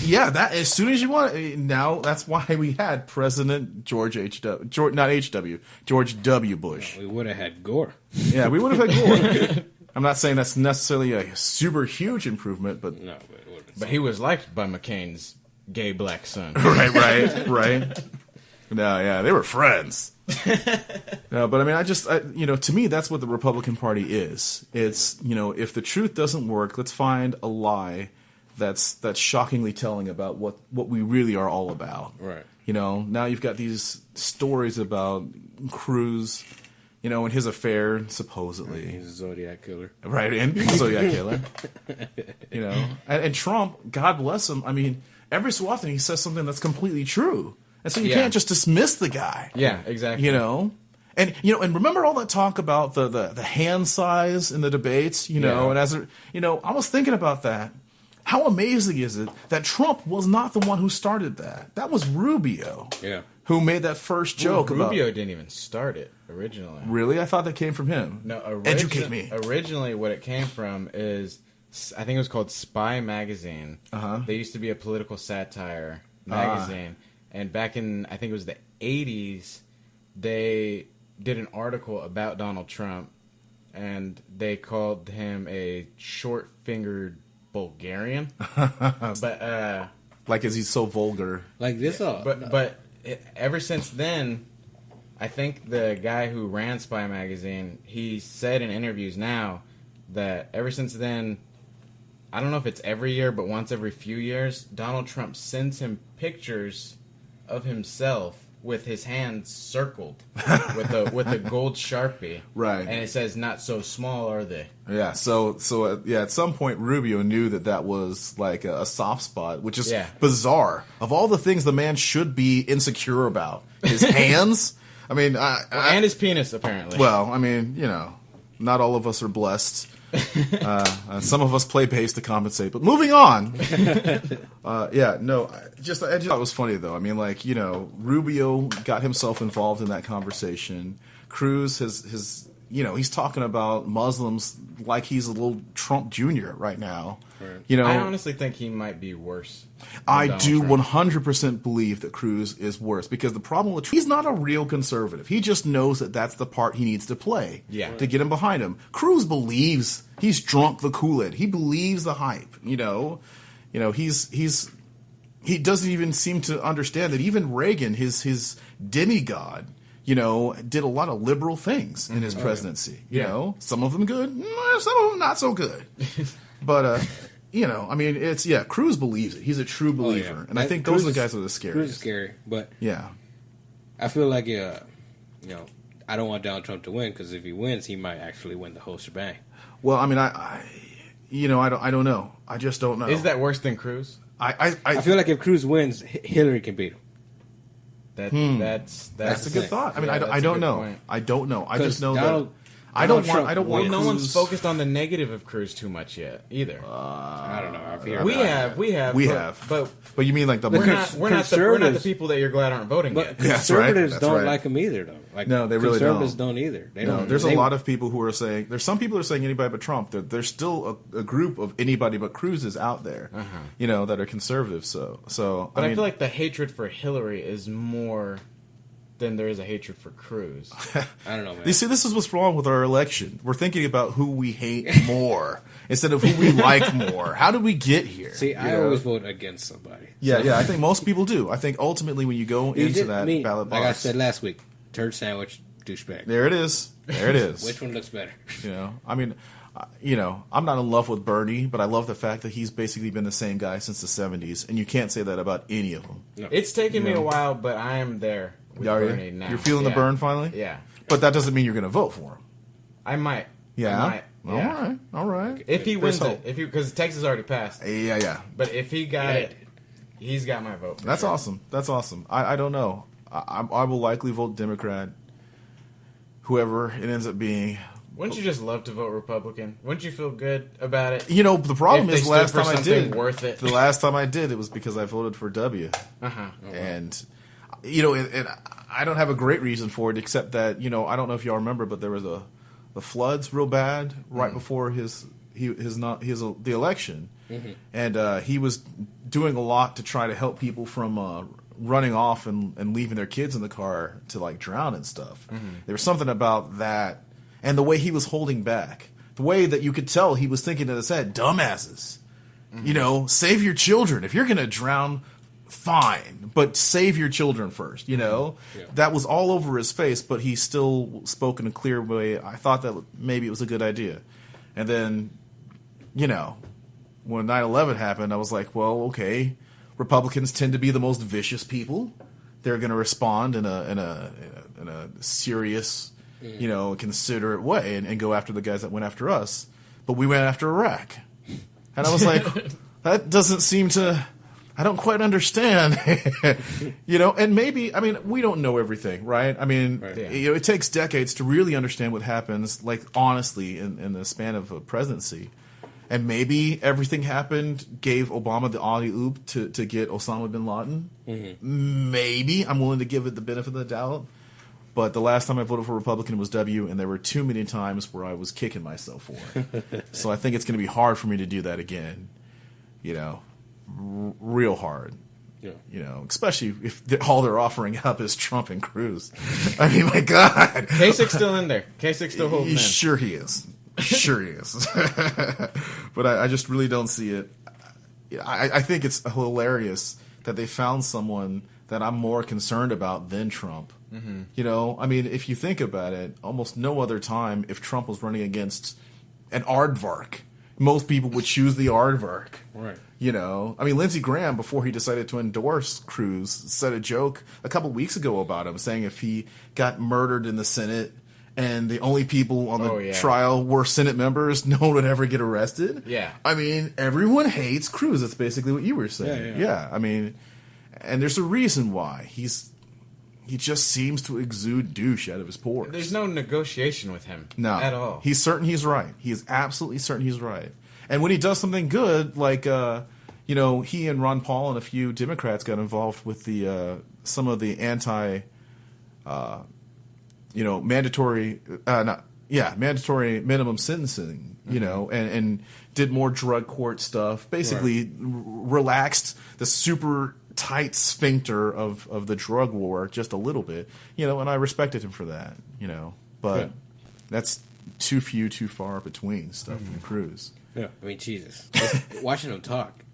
B: as you want, now that's why we had President George W. Bush.
C: We would have had Gore.
B: Yeah, we would have had Gore. I'm not saying that's necessarily a super huge improvement, but
C: No, but it would have
A: But he was liked by McCain's gay black son.
B: right. No, yeah, they were friends. No, but I mean, to me, that's what the Republican Party is. It's, if the truth doesn't work, let's find a lie that's shockingly telling about what we really are all about.
C: Right.
B: Now you've got these stories about Cruz, and his affair, supposedly.
C: He's a Zodiac killer.
B: Right, and he's a Zodiac killer. And Trump, God bless him, I mean, every so often he says something that's completely true. And so you can't just dismiss the guy.
A: Yeah, exactly.
B: And and remember all that talk about the hand size in the debates, and as I was thinking about that. How amazing is it that Trump was not the one who started that? That was Rubio.
C: Yeah.
B: Who made that first joke about
A: Rubio didn't even start it originally.
B: Really? I thought that came from him.
A: No,
B: Educate me.
A: Originally, what it came from is, I think it was called Spy Magazine.
B: Uh-huh.
A: They used to be a political satire magazine. And back in, I think it was the 80s, they did an article about Donald Trump, and they called him a short-fingered Bulgarian. But
B: like, is he so vulgar?
C: Like this all.
A: but ever since then, I think the guy who ran Spy Magazine, he said in interviews now that ever since then, I don't know if it's every year, but once every few years, Donald Trump sends him pictures of himself with his hands circled with a gold Sharpie.
B: Right.
A: And it says, "Not so small, are they?"
B: Yeah, so at some point Rubio knew that was like a soft spot, which is bizarre. Of all the things the man should be insecure about, his hands. I mean,
A: and his penis, apparently.
B: Well, I mean, not all of us are blessed. Some of us play bass to compensate. But moving on. I just thought it was funny though. I mean, Rubio got himself involved in that conversation. Cruz has he's talking about Muslims like he's a little Trump Jr. right now. Right.
A: I honestly think he might be worse.
B: I do 100% believe that Cruz is worse because the problem with he's not a real conservative. He just knows that that's the part he needs to play to get him behind him. Cruz believes he's drunk the Kool-Aid. He believes the hype. He doesn't even seem to understand that even Reagan, his demigod, did a lot of liberal things in his presidency. Some of them good, some of them not so good. But I mean, it's Cruz believes it. He's a true believer, and I think those are the guys that are the scariest.
C: Cruz is scary, but I feel like I don't want Donald Trump to win because if he wins, he might actually win the whole shebang.
B: Well, I mean, I don't know. I just don't know.
A: Is that worse than Cruz?
C: I feel like if Cruz wins, Hillary can beat him.
A: That's
B: a good thought. I mean, I don't know.
A: Point.
B: I don't know. I just know
C: Donald,
B: that I don't want.
A: No
B: Cruz.
A: one's focused on the negative of Cruz too much yet either.
C: I don't know.
A: We have.
B: But you mean like the
A: we're not the people that you're glad aren't voting
C: but
A: yet.
C: Conservatives don't like him either, though. Like,
B: no, they really
C: conservatives don't either.
B: There's a lot of people who are saying. There's some people who are saying anybody but Trump. There's still a group of anybody but Cruz is out there. That are conservative. So.
A: But I feel like the hatred for Hillary is more than there is a hatred for Cruz.
C: I don't know, man.
B: You see, this is what's wrong with our election. We're thinking about who we hate more instead of who we like more. How did we get here?
C: See, I always vote against somebody.
B: Yeah, I think most people do. I think ultimately when you go into that ballot box...
C: Like I said last week, turd sandwich, douchebag.
B: There it is.
C: Which one looks better?
B: I mean... I'm not in love with Bernie, but I love the fact that he's basically been the same guy since the 70s, and you can't say that about any of them.
A: No. It's taken me a while, but I am there with Bernie now.
B: You're feeling the burn finally?
A: Yeah.
B: But that doesn't mean you're going to vote for him.
A: I might.
B: Yeah?
A: I might. Yeah.
B: All right.
A: If he wins it. Because Texas already passed.
B: Yeah.
A: But if he got it, he's got my vote.
B: That's awesome. That's awesome. I don't know. I will likely vote Democrat, whoever it ends up being.
A: Wouldn't you just love to vote Republican? Wouldn't you feel good about it?
B: You know, the problem is the last time I did,
A: worth it.
B: the last time I did, it was because I voted for W.
A: Uh-huh.
B: And, you know, and I don't have a great reason for it, except that, you know, I don't know if y'all remember, but there was the floods real bad right before the election. Mm-hmm. And he was doing a lot to try to help people from running off and leaving their kids in the car to, like, drown and stuff. Mm-hmm. There was something about that. And the way he was holding back, the way that you could tell he was thinking in his head, dumbasses, you know, save your children. If you're going to drown, fine, but save your children first, you know. Yeah. That was all over his face, but he still spoke in a clear way. I thought that maybe it was a good idea. And then, you know, when 9/11 happened, I was like, well, okay, Republicans tend to be the most vicious people. They're going to respond in a serious, you know, considerate way and go after the guys that went after us. But we went after Iraq. And I was like, that doesn't seem to, I don't quite understand. You know, and maybe, I mean, we don't know everything, right? I mean, you know, it takes decades to really understand what happens, like, honestly, in the span of a presidency. And maybe everything happened, gave Obama the alley-oop to get Osama bin Laden. Mm-hmm. Maybe. I'm willing to give it the benefit of the doubt. But the last time I voted for Republican was W, and there were too many times where I was kicking myself for it. So I think it's going to be hard for me to do that again. You know, real hard. Yeah. You know, especially if all they're offering up is Trump and Cruz. I mean, my God.
A: Kasich's still in there. Kasich's still holding in.
B: Sure he is. Sure he is. But I just really don't see it. I think it's hilarious that they found someone that I'm more concerned about than Trump. Mm-hmm. You know, I mean, if you think about it, almost no other time, if Trump was running against an aardvark, most people would choose the aardvark.
C: Right.
B: You know, I mean, Lindsey Graham, before he decided to endorse Cruz, said a joke a couple weeks ago about him, saying if he got murdered in the Senate and the only people on the trial were Senate members, no one would ever get arrested.
A: Yeah.
B: I mean, everyone hates Cruz. That's basically what you were saying. Yeah. I mean, and there's a reason why. He just seems to exude douche out of his pores.
A: There's no negotiation with him at all.
B: He's certain he's right. He is absolutely certain he's right. And when he does something good, like, you know, he and Ron Paul and a few Democrats got involved with the some of the you know, mandatory minimum sentencing, you know, and did more drug court stuff, basically relaxed the super tight sphincter of the drug war just a little bit, you know, and I respected him for that, you know, but that's too few, too far between stuff from Cruz.
C: Yeah, I mean, Jesus, watching him talk,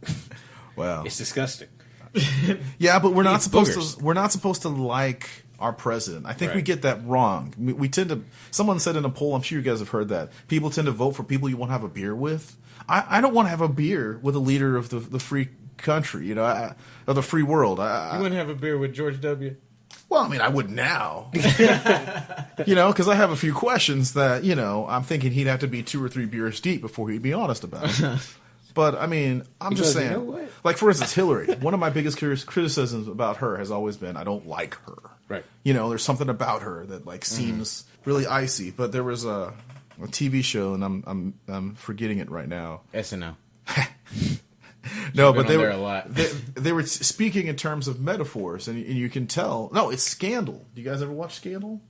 B: wow,
C: it's disgusting.
B: Yeah, but we're not supposed to like our president. I think we get that wrong. We tend to. Someone said in a poll, I'm sure you guys have heard that, people tend to vote for people you want to have a beer with. I don't want to have a beer with a leader of the free country, you know, of the free world.
A: You wouldn't have a beer with George W.
B: Well, I mean, I would now, you know, because I have a few questions that, you know, I'm thinking he'd have to be 2 or 3 beers deep before he'd be honest about it. But I mean, I'm just saying,
C: you know what?
B: Like, for instance, Hillary. One of my biggest criticisms about her has always been I don't like her.
C: Right.
B: You know, there's something about her that like seems really icy. But there was a TV show, and I'm forgetting it right now.
A: SNL.
B: No, but they were speaking in terms of metaphors, and you can tell. No, it's Scandal. Do you guys ever watch Scandal?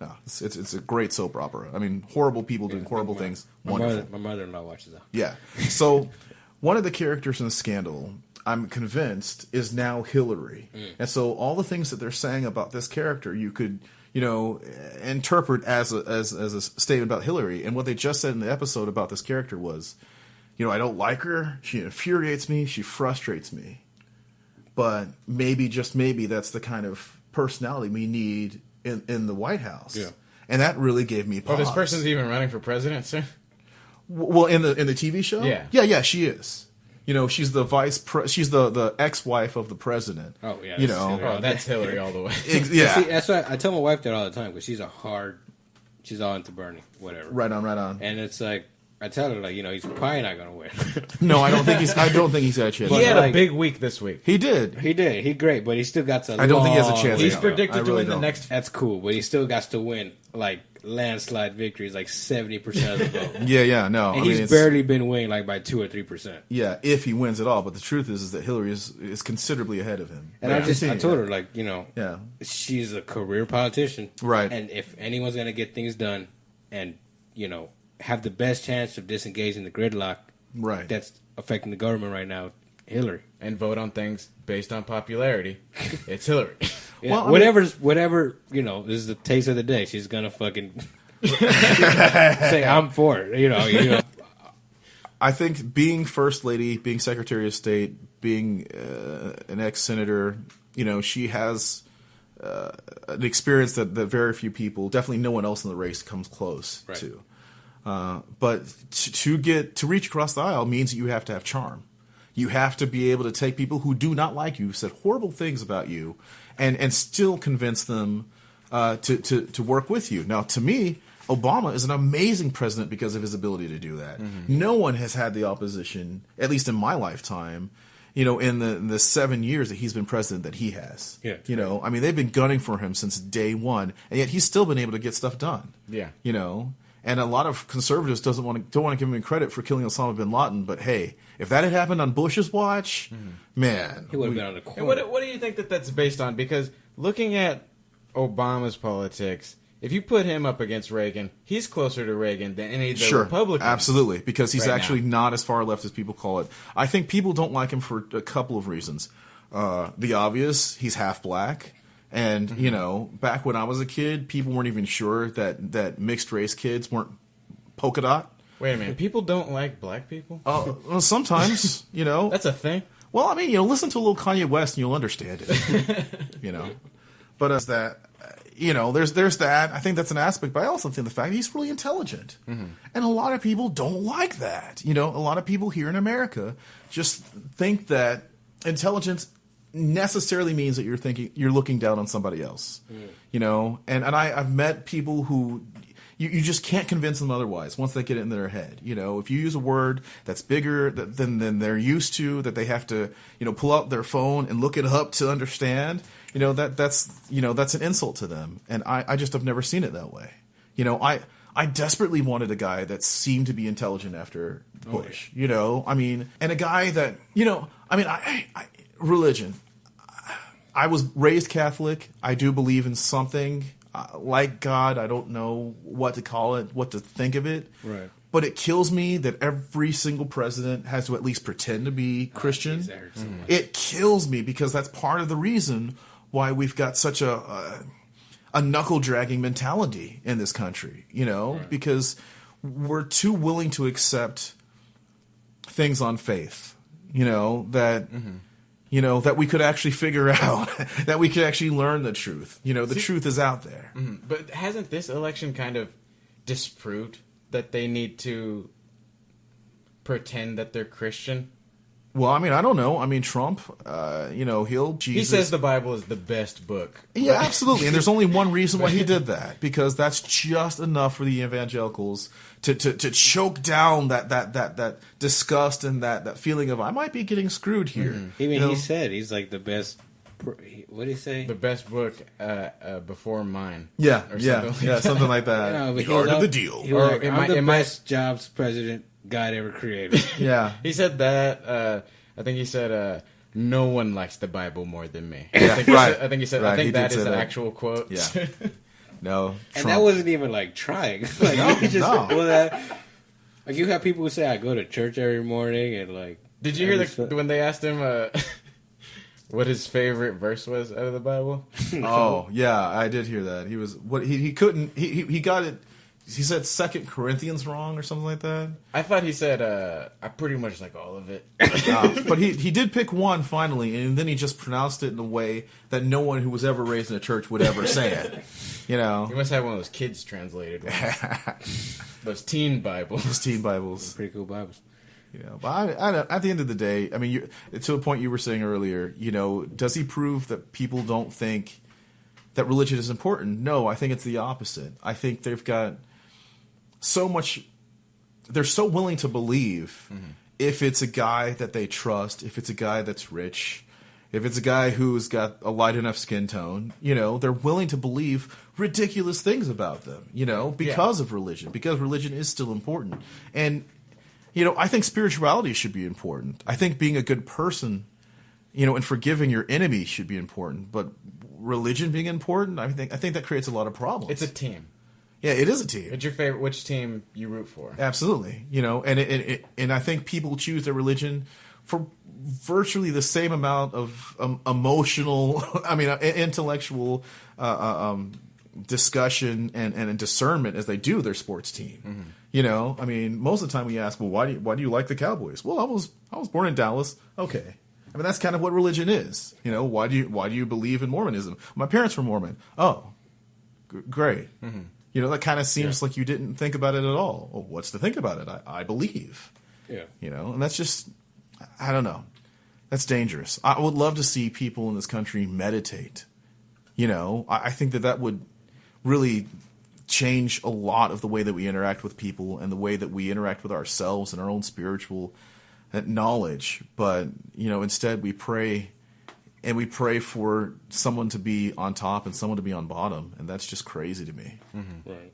B: No, it's a great soap opera. I mean, horrible people doing horrible things. Wonderful.
C: My mother-in-law watches that.
B: Yeah. So one of the characters in Scandal, I'm convinced, is now Hillary. And so all the things that they're saying about this character, you could, you know, interpret as a statement about Hillary. And what they just said in the episode about this character was, you know, I don't like her. She infuriates me. She frustrates me. But maybe, just maybe, that's the kind of personality we need in the White House. Yeah. And that really gave me pause.
A: Oh, this person's even running for president, sir?
B: Well, in the TV show? Yeah, she is. You know, she's the she's the ex-wife of the president.
C: Oh, yeah.
B: You know.
A: Oh, that's Hillary all the way.
B: Yeah.
C: See, that's why I tell my wife that all the time, because she's all into Bernie, whatever.
B: Right on.
C: And it's like, I tell her, like, you know, he's probably not going to win.
B: No, I don't think he's got a chance.
A: He had a big week this week.
B: He did.
C: He's great, but he still got to.
B: I don't think he has a chance.
A: He's predicted to
B: really
A: win the next.
C: That's cool, but he still got to win, like, landslide victories, like 70% of the vote.
B: Yeah, no.
C: And he's barely been winning like by 2 or 3%.
B: Yeah, if he wins at all. But the truth is that Hillary is considerably ahead of him.
C: And I told her, like, she's a career politician.
B: Right.
C: And if anyone's going to get things done and, have the best chance of disengaging the gridlock that's affecting the government right now, Hillary.
A: And vote on things based on popularity. It's Hillary.
C: Yeah, well, whatever, this is the taste of the day. She's gonna fucking say I'm for it.
B: I think being first lady, being Secretary of State, being an ex-senator, she has an experience that very few people, definitely no one else in the race, comes close to. But to reach across the aisle means that you have to have charm. You have to be able to take people who do not like you, said horrible things about you, and still convince them to work with you. Now, to me, Obama is an amazing president because of his ability to do that. Mm-hmm. No one has had the opposition, at least in my lifetime, in the 7 years that he's been president, that he has.
C: Yeah,
B: I mean, they've been gunning for him since day one, and yet he's still been able to get stuff done.
A: Yeah.
B: And a lot of conservatives don't want to give him credit for killing Osama bin Laden, but hey, if that had happened on Bush's watch, man,
C: he would have been on the corner.
A: And what do you think that's based on? Because looking at Obama's politics, if you put him up against Reagan, he's closer to Reagan than any of the Republicans.
B: Absolutely, because he's actually
A: now
B: not as far left as people call it. I think people don't like him for a couple of reasons. The obvious, he's half black. And, back when I was a kid, people weren't even sure that mixed race kids weren't polka dot.
A: Wait a minute. People don't like black people?
B: Well, sometimes,
A: That's a thing?
B: Well, I mean, listen to a little Kanye West and you'll understand it. But as that, there's that. I think that's an aspect, but I also think the fact that he's really intelligent. Mm-hmm. And a lot of people don't like that. A lot of people here in America just think that intelligence necessarily means that you're looking down on somebody else, and I've met people who you just can't convince them otherwise once they get it in their head. If you use a word that's bigger than they're used to, that they have to pull out their phone and look it up to understand, that's an insult to them, and I just have never seen it that way. I desperately wanted a guy that seemed to be intelligent after Bush, and a guy that religion. I was raised Catholic. I do believe in something like God. I don't know what to call it, what to think of it.
C: Right.
B: But it kills me that every single president has to at least pretend to be Christian. It kills me because that's part of the reason why we've got such a knuckle-dragging mentality in this country, right. Because we're too willing to accept things on faith, that... Mm-hmm. That we could actually figure out, that we could actually learn the truth. The truth is out there.
A: Mm-hmm. But hasn't this election kind of disproved that they need to pretend that they're Christian?
B: Well, I don't know. Trump,
A: he says the Bible is the best book.
B: Yeah, absolutely. And there's only one reason why he did that, because that's just enough for the evangelicals to choke down that disgust and that feeling of I might be getting screwed here.
C: Mm-hmm. He said he's like the best. What did he say?
A: The best book before mine.
B: Yeah,
A: or
B: something like that.
C: The
B: art of the deal.
C: I'm the best jobs president God ever created.
B: Yeah,
A: he said that. I think he said, "No one likes the Bible more than me."
B: Yeah,
A: I think he said. I think that is an actual quote.
B: Yeah. No,
C: and that wasn't even like trying. Like you have people who say, "I go to church every morning," and like.
A: Did you hear when they asked him what his favorite verse was out of the Bible?
B: Oh yeah, I did hear that. He was he couldn't he got it. He said 2 Corinthians wrong or something like that.
A: I thought he said I pretty much like all of it.
B: But he did pick one finally, and then he just pronounced it in a way that no one who was ever raised in a church would ever say it. He
A: must have one of those kids translated ones. Those teen Bibles.
B: Those teen Bibles.
C: Pretty cool Bibles.
B: But at the end of the day, to a point you were saying earlier, does he prove that people don't think that religion is important? No, I think it's the opposite. I think they've got so much, they're so willing to believe if it's a guy that they trust, if it's a guy that's rich, if it's a guy who's got a light enough skin tone, they're willing to believe ridiculous things about them, because of religion, because religion is still important. And, I think spirituality should be important. I think being a good person, and forgiving your enemy should be important. But religion being important, I think that creates a lot of problems.
A: It's a team.
B: Yeah, it is a team.
A: It's your favorite. Which team you root for?
B: Absolutely. And I think people choose their religion for virtually the same amount of emotional, intellectual discussion and discernment as they do their sports team. Mm-hmm. Most of the time we ask, well, why do you like the Cowboys? Well, I was born in Dallas. Okay. That's kind of what religion is. Why do you believe in Mormonism? My parents were Mormon. Oh, great. Mm-hmm. That kind of seems like you didn't think about it at all. Well, what's to think about it? I believe. Yeah. And that's just, I don't know. That's dangerous. I would love to see people in this country meditate. I think that would really change a lot of the way that we interact with people and the way that we interact with ourselves and our own spiritual knowledge. But, instead we pray. And we pray for someone to be on top and someone to be on bottom, and that's just crazy to me.
C: Mm-hmm. Right.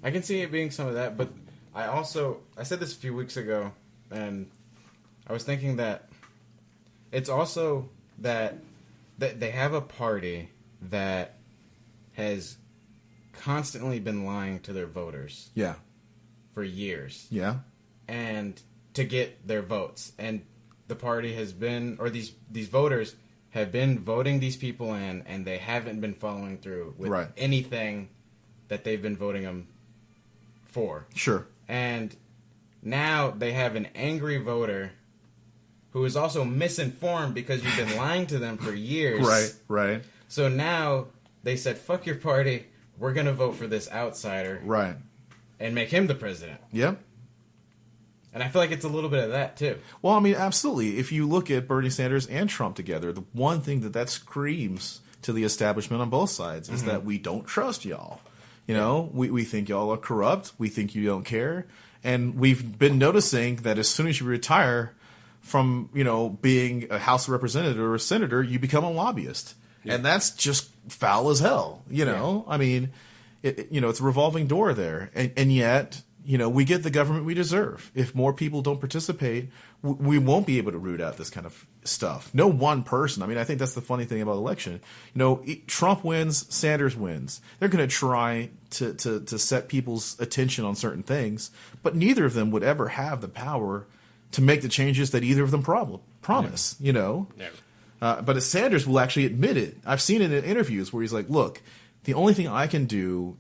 A: I can see it being some of that, but I said this a few weeks ago, and I was thinking that it's also that they have a party that has constantly been lying to their voters.
B: Yeah.
A: For years.
B: Yeah.
A: And to get their votes. And the party has been, or these voters have been voting these people in, and they haven't been following through with anything that they've been voting them for.
B: Sure.
A: And now they have an angry voter who is also misinformed because you've been lying to them for years.
B: Right.
A: So now they said, fuck your party, we're going to vote for this outsider.
B: Right.
A: And make him the president.
B: Yep.
A: And I feel like it's a little bit of that, too. Well,
B: absolutely. If you look at Bernie Sanders and Trump together, the one thing that screams to the establishment on both sides is that we don't trust y'all. We think y'all are corrupt. We think you don't care. And we've been noticing that as soon as you retire from, being a House Representative or a senator, you become a lobbyist. Yeah. And that's just foul as hell, Yeah. It's a revolving door there. And yet... we get the government we deserve. If more people don't participate, we won't be able to root out this kind of stuff. No one person. I think that's the funny thing about election. Trump wins, Sanders wins. They're going to try to set people's attention on certain things, but neither of them would ever have the power to make the changes that either of them promise. Never. But Sanders will actually admit it. I've seen it in interviews where he's like, look, the only thing I can do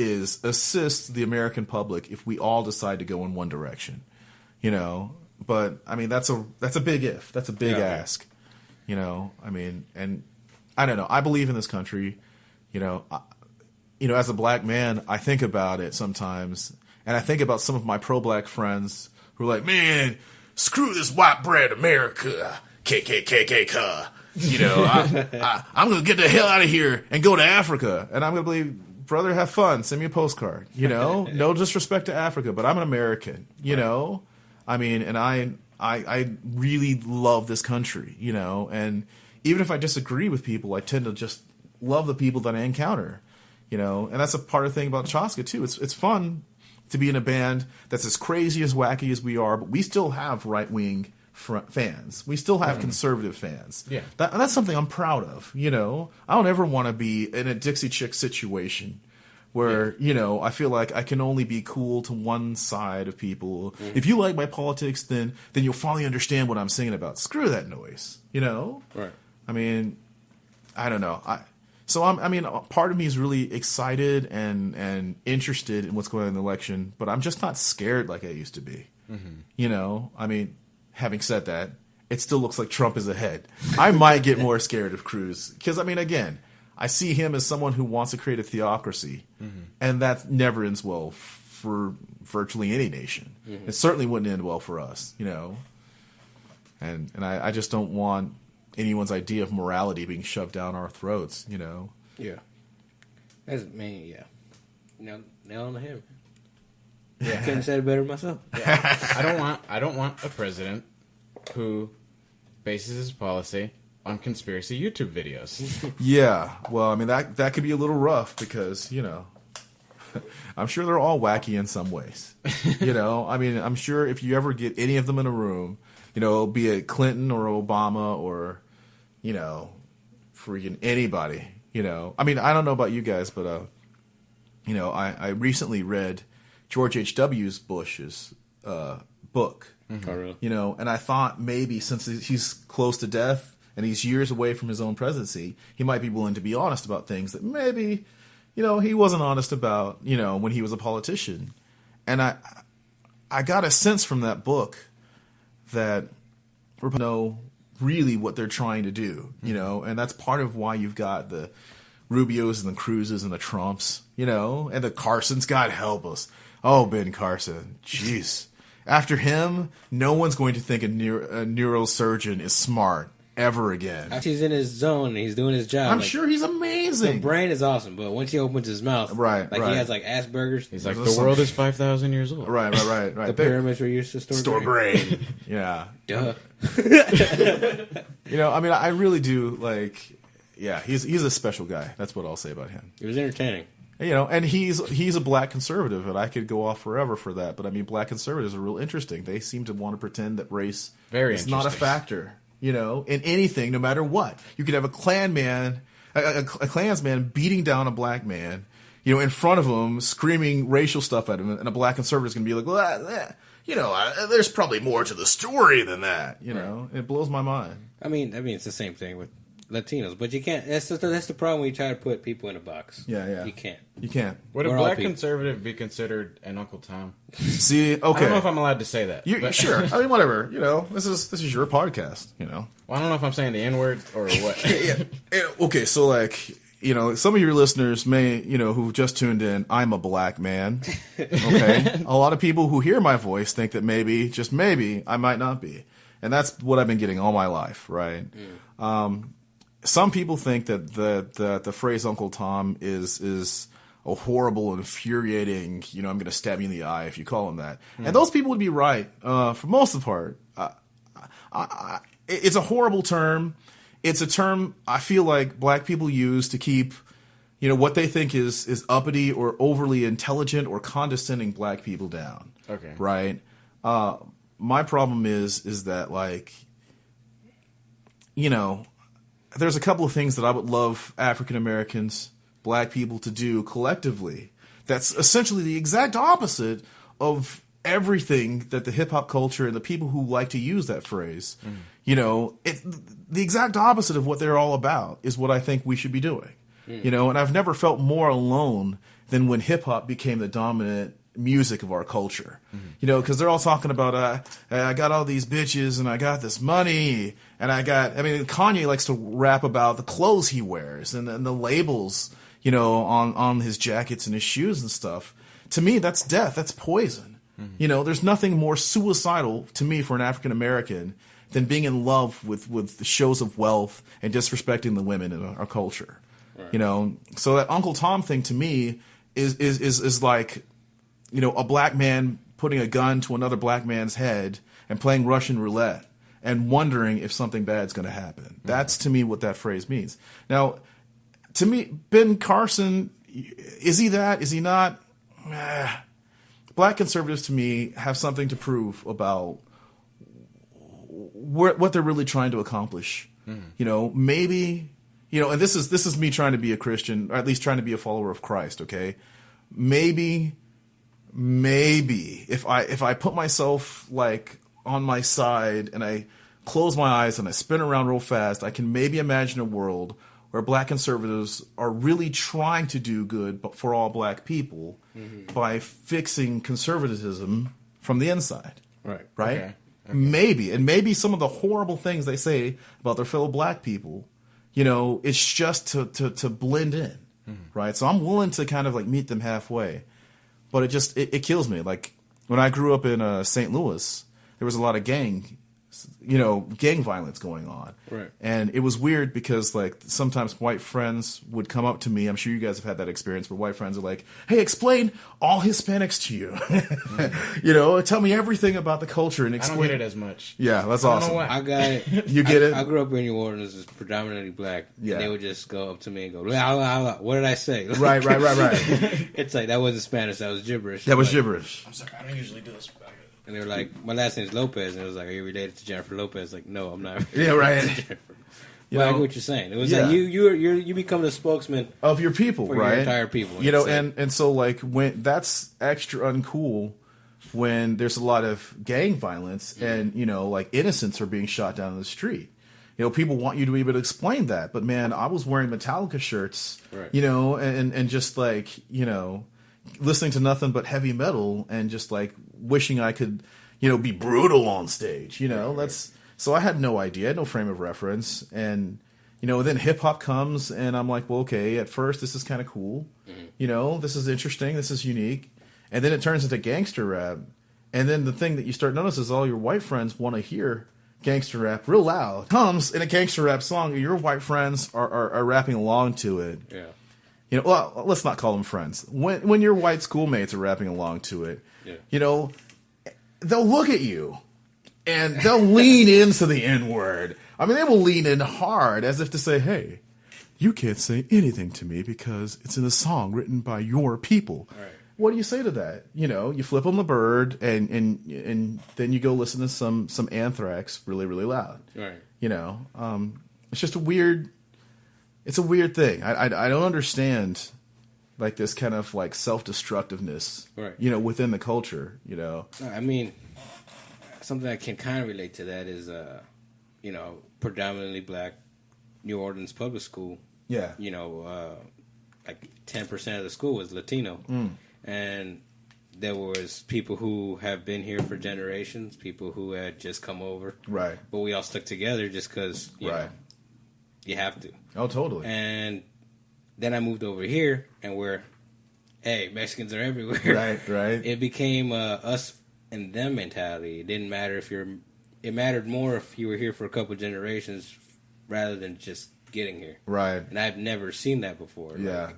B: is assist the American public if we all decide to go in one direction, But that's a big if. That's a big ask, And I don't know. I believe in this country, As a black man, I think about it sometimes, and I think about some of my pro-black friends who are like, man, screw this white bread America, KKKK. I'm gonna get the hell out of here and go to Africa, and I'm gonna believe. Brother, have fun. Send me a postcard. No disrespect to Africa, but I'm an American. And I really love this country. And even if I disagree with people, I tend to just love the people that I encounter. And that's a part of the thing about Chasca too. It's fun to be in a band that's as crazy as wacky as we are, but we still have right wing fans. We still have conservative fans.
A: Yeah,
B: that's something I'm proud of. I don't ever want to be in a Dixie Chick situation where I feel like I can only be cool to one side of people. Mm-hmm. If you like my politics, then you'll finally understand what I'm singing about. Screw that noise.
C: Right.
B: I don't know. Part of me is really excited and interested in what's going on in the election, but I'm just not scared like I used to be. Mm-hmm. Having said that, it still looks like Trump is ahead. I might get more scared of Cruz because, again, I see him as someone who wants to create a theocracy, and that never ends well for virtually any nation. Mm-hmm. It certainly wouldn't end well for us, And I just don't want anyone's idea of morality being shoved down our throats,
C: Yeah. That's me, yeah. Nail on the head.
A: Yeah.
C: Couldn't say it better myself.
A: Yeah. I don't want a president who bases his policy on conspiracy YouTube videos.
B: Yeah, well, I mean, that could be a little rough because, I'm sure they're all wacky in some ways. I mean, I'm sure if you ever get any of them in a room, be it Clinton or Obama or, freaking anybody, I mean, I don't know about you guys, but, I recently read George H.W. Bush's book,
C: Oh, really?
B: And I thought maybe since he's close to death and he's years away from his own presidency, he might be willing to be honest about things that maybe, he wasn't honest about, when he was a politician. And I got a sense from that book that Republicans know really what they're trying to do, and that's part of why you've got the Rubios and the Cruzes and the Trumps, and the Carsons. God help us. Oh, Ben Carson. Jeez. After him, no one's going to think a neurosurgeon is smart ever again.
C: After he's in his zone and he's doing his job.
B: I'm sure he's amazing.
C: The brain is awesome, but once he opens his mouth, he has like Asperger's.
A: He's like, the world is 5,000 years old.
B: Right.
C: The pyramids were used to store
B: brain. Yeah.
C: Duh.
B: I mean, I really do he's a special guy. That's what I'll say about him.
C: It was entertaining.
B: And he's a black conservative, and I could go off forever for that. But I mean, black conservatives are real interesting. They seem to want to pretend that race is not a factor, in anything, no matter what. You could have a Klansman beating down a black man, in front of him, screaming racial stuff at him, and a black conservative is going to be like, well, there's probably more to the story than that. It blows my mind.
C: I mean, it's the same thing with Latinos, but you can't. That's the problem when you try to put people in a box.
B: Yeah.
C: You can't.
A: Would a black conservative be considered an Uncle Tom?
B: See, okay.
A: I don't know if I'm allowed to say that.
B: Sure. I mean, whatever. This is your podcast.
A: Well, I don't know if I'm saying the N-word or what.
B: Yeah. Okay, so some of your listeners may, who've just tuned in, I'm a black man. Okay. A lot of people who hear my voice think that maybe, just maybe, I might not be, and that's what I've been getting all my life, right? Some people think that the phrase Uncle Tom is a horrible, infuriating, I'm going to stab you in the eye if you call him that. And those people would be right for most of the part. It's a horrible term. It's a term I feel like black people use to keep, what they think is uppity or overly intelligent or condescending black people down.
A: Okay.
B: Right? My problem is that, there's a couple of things that I would love African Americans, black people to do collectively. That's essentially the exact opposite of everything that the hip hop culture and the people who like to use that phrase, the exact opposite of what they're all about is what I think we should be doing. And I've never felt more alone than when hip hop became the dominant music of our culture, because they're all talking about, I got all these bitches and I got this money and Kanye likes to rap about the clothes he wears and the labels, on his jackets and his shoes and stuff. To me, that's death. That's poison. There's nothing more suicidal to me for an African American than being in love with the shows of wealth and disrespecting the women in our culture. Right. So that Uncle Tom thing to me is like, a black man putting a gun to another black man's head and playing Russian roulette and wondering if something bad's going to happen. That's to me what that phrase means. Now, to me, Ben Carson, is he that? Is he not? Black conservatives to me have something to prove about what they're really trying to accomplish. Maybe, and this is me trying to be a Christian, or at least trying to be a follower of Christ. Okay, maybe if I put myself on my side and I close my eyes and I spin around real fast, I can maybe imagine a world where black conservatives are really trying to do good for all black people by fixing conservatism from the inside. Right? Okay. Maybe some of the horrible things they say about their fellow black people, it's just to blend in, right? So I'm willing to kind of meet them halfway. But it kills me. Like when I grew up in St. Louis, there was a lot of gang gang violence going on.
C: Right.
B: And it was weird because like sometimes white friends would come up to me. I'm sure you guys have had that experience where white friends are like, "Hey, explain all Hispanics to you. Tell me everything about the culture and explain."
A: I don't get it as much.
B: Yeah, that's
A: I don't
B: awesome.
A: know why.
C: I got it.
B: You get it?
C: I grew up in New Orleans, it's predominantly black.
B: Yeah.
C: And they would just go up to me and go, "La, la, la." What did I say? Like,
B: Right.
C: It's like, that wasn't Spanish, that was gibberish.
B: That was
C: Like,
B: gibberish.
A: I'm sorry, I don't usually do this.
C: And they were like, "My last name is Lopez." And it was like, "Are you related to Jennifer Lopez?" Like, no, I'm not.
B: Yeah, right.
C: Jennifer. But I get what you're saying. It was
B: Yeah.
C: like you become the spokesman
B: Of your people,
C: for
B: right?
C: your entire people.
B: You know,
C: It's like-
B: and so like when that's extra uncool when there's a lot of gang violence and like innocents are being shot down in the street. People want you to be able to explain that, but man, I was wearing Metallica shirts,
C: Right.
B: and just like listening to nothing but heavy metal and just like wishing I could be brutal on stage. That's so I had no idea, I had no frame of reference, and then hip hop comes and I'm like, well, okay, at first this is kind of cool, this is interesting, this is unique, and then it turns into gangster rap, and then the thing that you start noticing is all your white friends want to hear gangster rap real loud. Comes in a gangster rap song, your white friends are rapping along to it.
C: Yeah.
B: Well, let's not call them friends. When your white schoolmates are rapping along to it, they'll look at you and they'll lean into the N-word. I mean, they will lean in hard as if to say, "Hey, you can't say anything to me because it's in a song written by your people."
C: Right.
B: What do you say to that? You flip them the bird and then you go listen to some Anthrax really, really loud.
C: Right.
B: It's just it's a weird thing. I don't understand like this kind of like self-destructiveness,
C: Right.
B: Within the culture,
C: I mean, something I can kind of relate to that is, predominantly black New Orleans public school.
B: Yeah.
C: Like 10% of the school was Latino. And there was people who have been here for generations, people who had just come over.
B: Right.
C: But we all stuck together just because,
B: Right.
C: you have to.
B: Oh, totally.
C: And then I moved over here, and hey, Mexicans are everywhere.
B: Right.
C: It became us and them mentality. It didn't matter it mattered more if you were here for a couple generations rather than just getting here.
B: Right.
C: And I've never seen that before.
B: Yeah.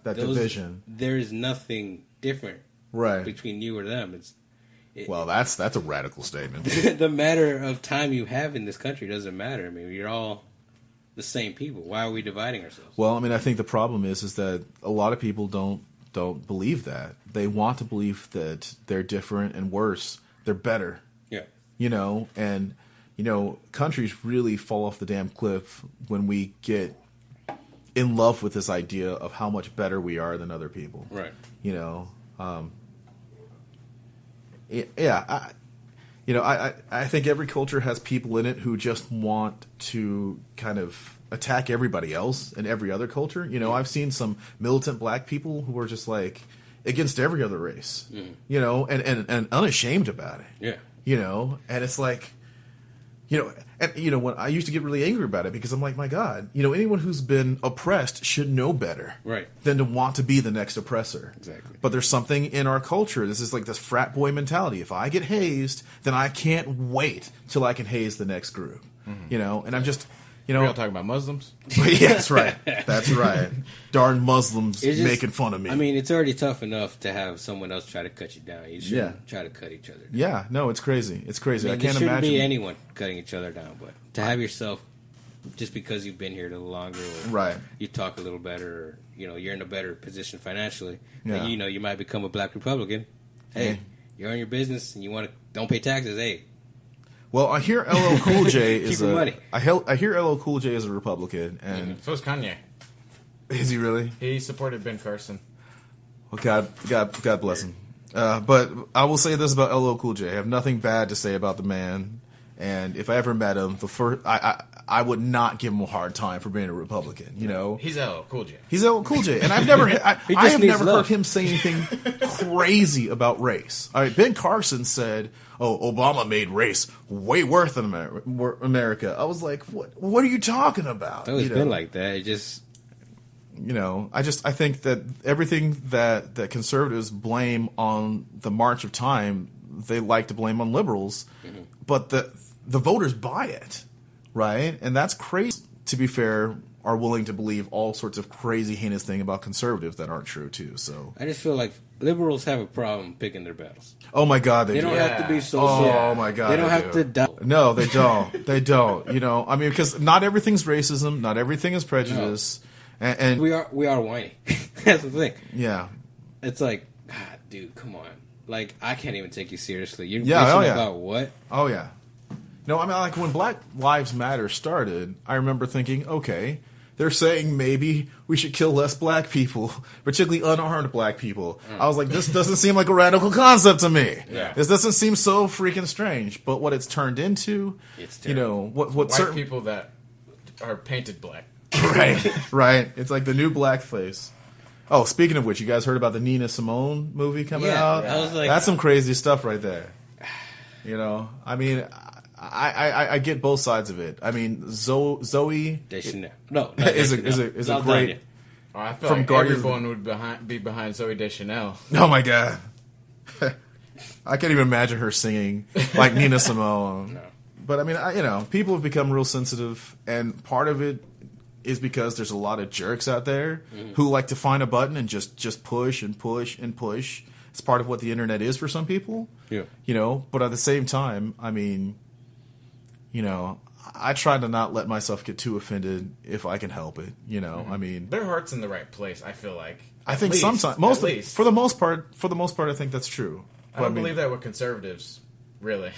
B: That division.
C: There is nothing different between you or them.
B: Well, that's a radical statement.
C: The matter of time you have in this country doesn't matter. I mean, you're all the same people. Why are we dividing ourselves?
B: Well, I mean, I think the problem is that a lot of people don't believe that. They want to believe that they're different and worse. They're better.
C: Yeah.
B: And countries really fall off the damn cliff when we get in love with this idea of how much better we are than other people.
C: Right.
B: I think every culture has people in it who just want to kind of attack everybody else in every other culture. I've seen some militant black people who are just like against every other race, and unashamed about it.
C: Yeah.
B: And it's like, when I used to get really angry about it because I'm like, my God, anyone who's been oppressed should know better than to want to be the next oppressor.
C: Exactly.
B: But there's something in our culture. This is like this frat boy mentality. If I get hazed, then I can't wait till I can haze the next group. And I'm just,
A: We're all talking about Muslims.
B: Yes, right. That's right. Darn Muslims making fun of me.
C: I mean, it's already tough enough to have someone else try to cut you down. You shouldn't try to cut each other down.
B: Yeah, no, it's crazy. It's crazy. I
C: There
B: can't
C: shouldn't
B: imagine.
C: be anyone cutting each other down, but to have yourself, just because you've been here a little longer, or you talk a little better, or you're in a better position financially, and you might become a black Republican. Hey, you're in your business and you don't pay taxes. Hey.
B: Well, I hear LL Cool J is
C: money.
B: I hear LL Cool J is a Republican, and
A: So is Kanye.
B: Is he really?
A: He supported Ben Carson.
B: Well, God bless him. But I will say this about LL Cool J: I have nothing bad to say about the man, and if I ever met him, I would not give him a hard time for being a Republican.
A: He's LL Cool J.
B: He's LL Cool J, and I have never
C: love.
B: heard him say anything crazy about race. All right, Ben Carson said, "Oh, Obama made race way worse than America." I was like, "What are you talking about?"
C: It's always been like that. It just,
B: I think that everything that conservatives blame on the march of time, they like to blame on liberals. Mm-hmm. But the voters buy it, right? And that's crazy. To be fair, are willing to believe all sorts of crazy, heinous thing about conservatives that aren't true too. So
C: I just feel like liberals have a problem picking their battles.
B: oh my god,
C: They
B: do.
C: don't have to be so.
B: Oh my god,
C: They don't have
B: do.
C: to die.
B: No, they don't. They don't. You know, I mean, because not everything's racism, not everything is prejudice, and
C: We are whiny. That's the thing.
B: yeah,
C: It's like, God, dude, come on. Like, I can't even take you seriously. You're
B: Yeah,
C: bitching
B: oh, yeah.
C: about what?
B: oh yeah. No, I mean, like when Black Lives Matter started, I remember thinking, okay, they're saying maybe we should kill less black people, particularly unarmed black people. I was like, this doesn't seem like a radical concept to me.
C: Yeah.
B: This doesn't seem so freaking strange. But what it's turned into,
C: It's
B: you know, what
A: White
B: certain
A: people that are painted black.
B: right. It's like the new blackface. Oh, speaking of which, you guys heard about the Nina Simone movie coming
C: Yeah,
B: out?
C: I was like,
B: That's some crazy stuff right there. You know, I mean, I get both sides of it. I mean, Zoe
C: Deschanel. No,
B: is a great.
A: Oh, I feel
B: From
A: like
B: Guardians of
A: everyone would be behind Zoe Deschanel.
B: Oh my god, I can't even imagine her singing like Nina Simone.
C: No.
B: But I mean, you know, people have become real sensitive, and part of it is because there's a lot of jerks out there who like to find a button and just push and push and push. It's part of what the internet is for some people.
C: Yeah.
B: You know, but at the same time, I mean, you know, I try to not let myself get too offended if I can help it. You know, I mean,
A: Their heart's in the right place, I feel like.
B: I think
A: At least,
B: sometimes,
A: at least.
B: for the most part, I think that's true.
A: I don't believe that with conservatives, really.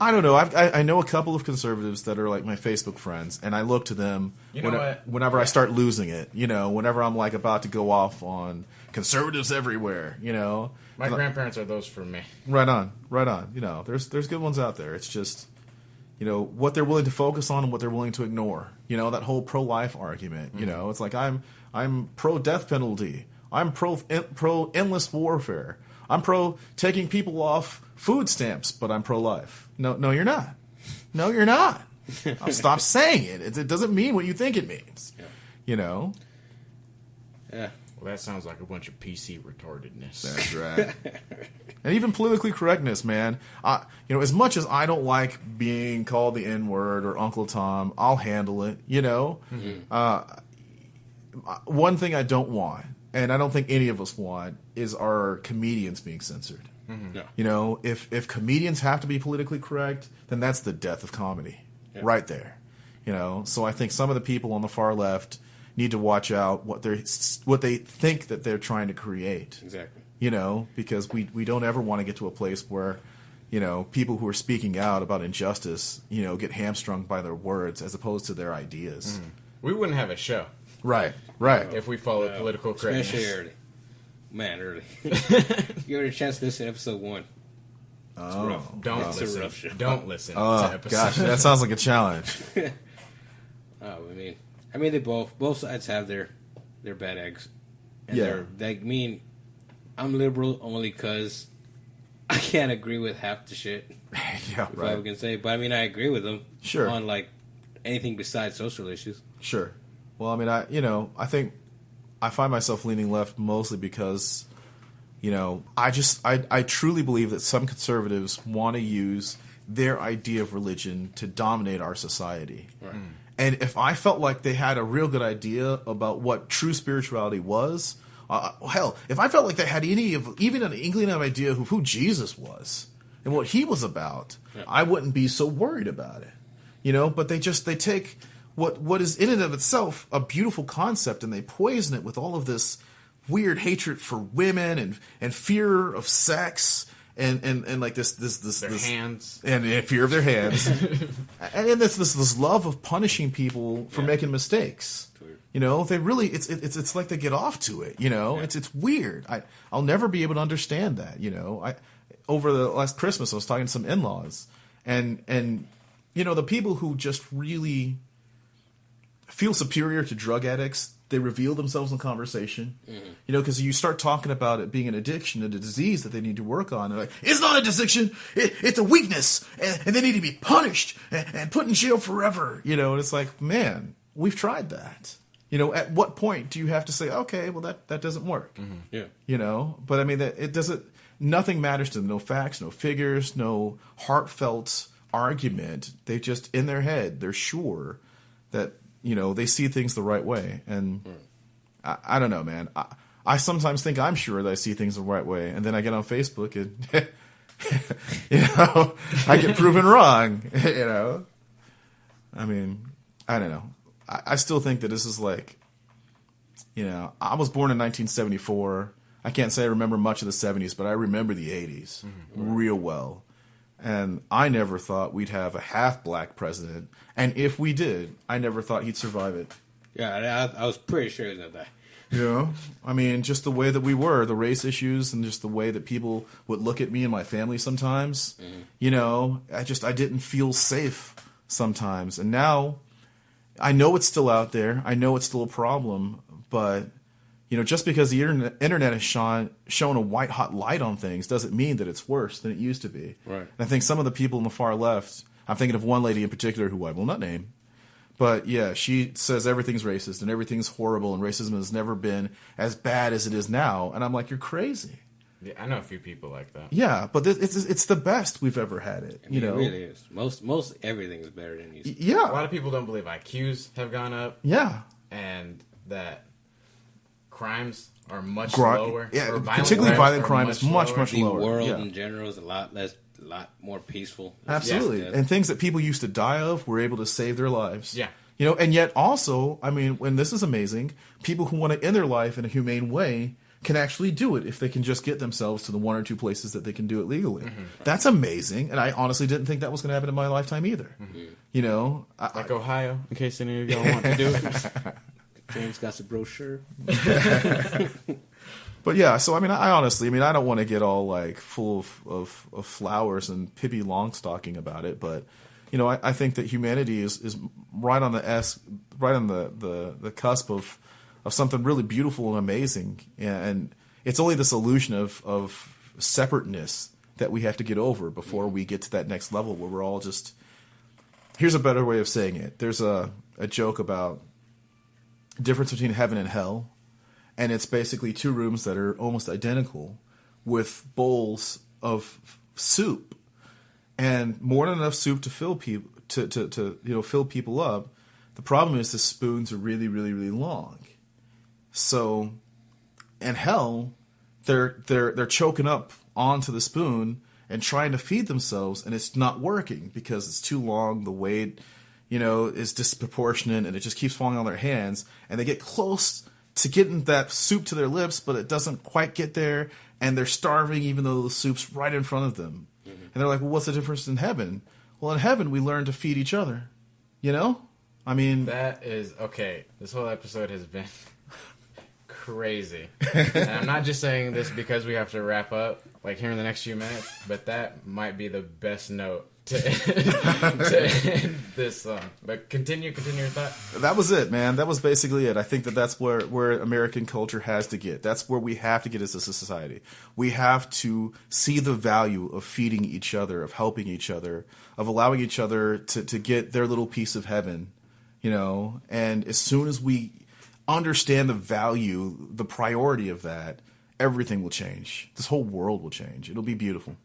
B: I don't know. I know a couple of conservatives that are like my Facebook friends, and I look to them
A: You know what?
B: whenever I start losing it. You know, whenever I'm like about to go off on conservatives everywhere. You know,
A: My grandparents are those for me.
B: right on. You know, there's good ones out there. It's just, you know, what they're willing to focus on and what they're willing to ignore. You know, that whole pro-life argument. You know, it's like I'm pro death penalty. I'm pro endless warfare. I'm pro taking people off food stamps, but I'm pro-life. No, you're not. No, you're not. Stop saying it. It doesn't mean what you think it means.
C: Yeah.
B: You know?
C: Yeah.
A: Well, that sounds like a bunch of PC retardedness.
B: That's right. And even politically correctness, man. You know, as much as I don't like being called the N-word or Uncle Tom, I'll handle it, you know? One thing I don't want, and I don't think any of us want, is our comedians being censored.
C: No.
B: You know, if comedians have to be politically correct, then that's the death of comedy, right there. You know, so I think some of the people on the far left need to watch out what they think that they're trying to create.
C: Exactly.
B: You know, because we don't ever want to get to a place where, you know, people who are speaking out about injustice, you know, get hamstrung by their words as opposed to their ideas.
A: We wouldn't have a show
B: Right.
A: if we followed political correctness.
C: Especially early. Man, early. You had a chance to listen to episode 1. It's rough.
A: Don't
C: It's a
A: listen.
C: rough show.
A: Don't listen to
B: Oh
A: episodes.
B: gosh, that sounds like a challenge.
C: Oh, I mean, they both sides have their bad eggs. And
B: Yeah.
C: I'm liberal only because I can't agree with half the shit.
B: Yeah,
C: If I
B: right.
C: can say, but I mean, I agree with them.
B: Sure.
C: On like anything besides social issues.
B: Sure. Well, I mean, I think I find myself leaning left mostly because, you know, I truly believe that some conservatives want to use their idea of religion to dominate our society.
C: Right.
B: And if I felt like they had a real good idea about what true spirituality was, hell, if I felt like they had even an inkling of idea of who Jesus was and what he was about, I wouldn't be so worried about it. You know, but they take what is in and of itself a beautiful concept and they poison it with all of this weird hatred for women and fear of sex and like this
A: hands
B: and fear of their hands and this love of punishing people for making mistakes. You know, they really it's like they get off to it. You know, it's weird. I'll never be able to understand that. You know, over the last Christmas I was talking to some in-laws and you know the people who just really feel superior to drug addicts, they reveal themselves in conversation. You know, because you start talking about it being an addiction and a disease that they need to work on. They're like, it's not a addiction, it's a weakness, and they need to be punished and put in jail forever. You know, and it's like, man, we've tried that. You know, at what point do you have to say, okay, well, that doesn't work?
C: Yeah.
B: You know, but I mean, that it doesn't, nothing matters to them. No facts, no figures, no heartfelt argument. They just, in their head, they're sure that, they see things the right way. And I don't know, man. I sometimes think I'm sure that I see things the right way. And then I get on Facebook and, I get proven wrong, I mean, I don't know. I still think that this is like, I was born in 1974. I can't say I remember much of the 70s, but I remember the 80s real well. And I never thought we'd have a half-black president. And if we did, I never thought he'd survive it.
C: Yeah, I was pretty sure he was going to die.
B: I mean, just the way that we were, the race issues, and just the way that people would look at me and my family sometimes. I didn't feel safe sometimes. And now, I know it's still out there. I know it's still a problem. But, just because the internet has shown a white-hot light on things doesn't mean that it's worse than it used to be.
C: Right.
B: And I think some of the people on the far left, I'm thinking of one lady in particular who I will not name, but yeah, she says everything's racist and everything's horrible and racism has never been as bad as it is now. And I'm like, you're crazy.
A: Yeah, I know a few people like that.
B: Yeah, but it's the best we've ever had it.
C: It really is. Most everything is better than you.
B: Yeah.
A: A lot of people don't believe IQs have gone up.
B: Yeah.
A: And that crimes are much lower.
B: Yeah, particularly violent crime is much lower.
C: The world in general is a lot more peaceful.
B: Absolutely. And things that people used to die of were able to save their lives.
A: Yeah.
B: And yet also, I mean, when this is amazing, people who want to end their life in a humane way can actually do it if they can just get themselves to the one or two places that they can do it legally. Mm-hmm. That's amazing. And I honestly didn't think that was going to happen in my lifetime either. Mm-hmm.
A: Like Ohio, in case any of y'all want to do it.
C: James got the brochure.
B: But yeah, so I mean, I honestly, I don't want to get all like full of flowers and Pippi Longstocking about it, but I think that humanity is right on the cusp of something really beautiful and amazing, and it's only this illusion of separateness that we have to get over before we get to that next level where we're all just. Here's a better way of saying it. There's a joke about difference between heaven and hell. And it's basically two rooms that are almost identical with bowls of soup and more than enough soup to fill people to fill people up. The problem is the spoons are really, really, really long. So in hell, they're choking up onto the spoon and trying to feed themselves, and it's not working because it's too long. The weight, is disproportionate, and it just keeps falling on their hands, and they get close to getting that soup to their lips, but it doesn't quite get there, and they're starving even though the soup's right in front of them. Mm-hmm. And they're like, well, what's the difference in heaven? Well, in heaven, we learn to feed each other. I mean...
A: That is... Okay, this whole episode has been crazy. And I'm not just saying this because we have to wrap up, like, here in the next few minutes, but that might be the best note to end this song. But continue your thought.
B: That was it, man. That was basically it. I think that's where American culture has to get. That's where we have to get as a society. We have to see the value of feeding each other, of helping each other, of allowing each other to get their little piece of heaven, And as soon as we understand the value, the priority of that, everything will change. This whole world will change. It'll be beautiful.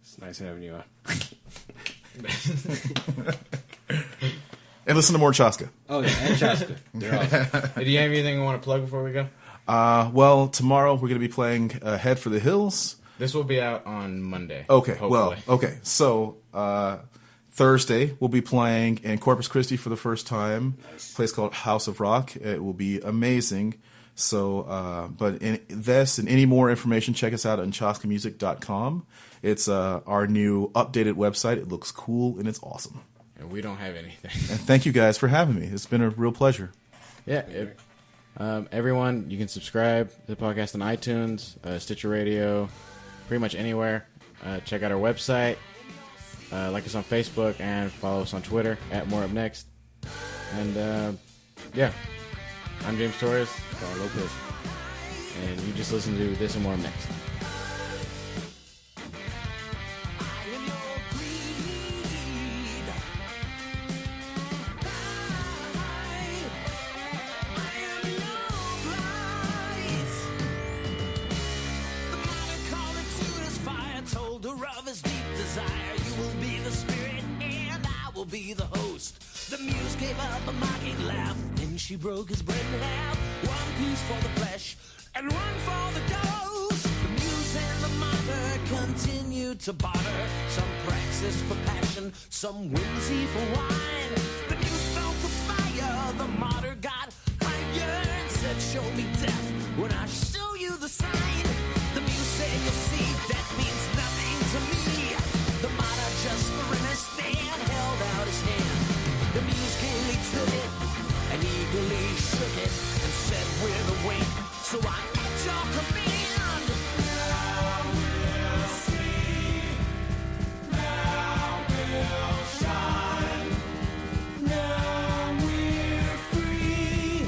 C: It's nice having you on.
B: And listen to more Chasca.
C: Oh, yeah, and Chasca. They're awesome.
A: Do you have anything you want to plug before we go?
B: Well, tomorrow we're going to be playing Head for the Hills.
A: This will be out on Monday.
B: Okay,
A: hopefully.
B: So Thursday we'll be playing in Corpus Christi for the first time. Nice. A place called House of Rock. It will be amazing. So, but in this and any more information, check us out on chascamusic.com. It's our new updated website. It looks cool and it's awesome.
A: And we don't have anything.
B: And thank you guys for having me. It's been a real pleasure.
A: Yeah. Everyone, you can subscribe to the podcast on iTunes, Stitcher Radio, pretty much anywhere. Check out our website. Like us on Facebook and follow us on Twitter @MoreUpNext. And yeah, I'm James Torres, Carl Lopez, and you just listen to This and More Up Next.
D: Of his deep desire. will be the spirit and I will be the host. The muse gave up a mocking laugh, then she broke his bread in half. One piece for the flesh and one for the ghost. The muse and the martyr continued to barter. Some praxis for passion, some whimsy for wine. The muse felt the fire, the martyr got higher and said, show me death when I show you the sign. The muse said, you'll see, that means nothing to me. The martyr just grimaced and held out his hand. The muse gaily took it and eagerly shook it and said, we're the weight, so I'm at your command. Now we'll see, now we'll shine, now we're free,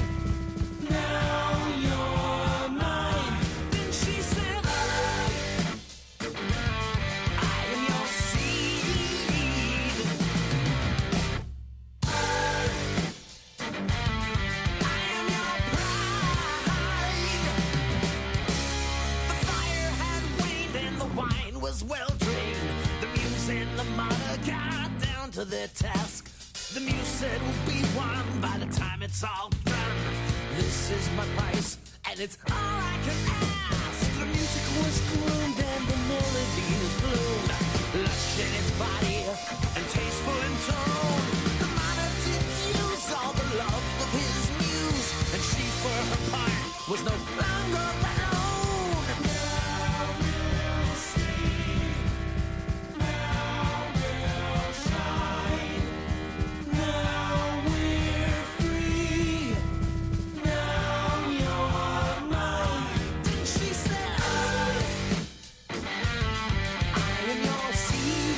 D: now you're mine. Then she said, I am your seed. I am your pride. The fire had waned and the wine was well drained. The muse and the martyr got down to their task. The muse said, we'll be one by the time it's all done. This is my price, and it's all I can ask. The music was groomed and the melodies bloomed. Lush in its body and tasteful in tone. The martyr did use all the love of his muse, and she, for her part, was no longer alone. Now we'll see, now we'll shine, now we're free, now you're mine. Then she said, I am your seed.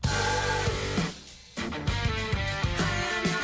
D: I am your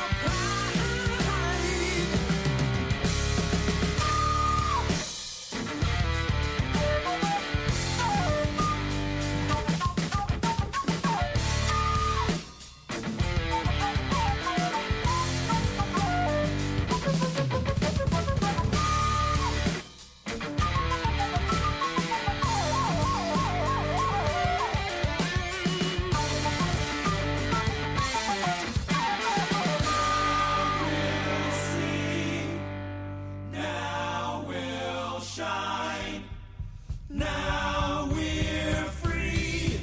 D: Now we'll shine. Now we're free.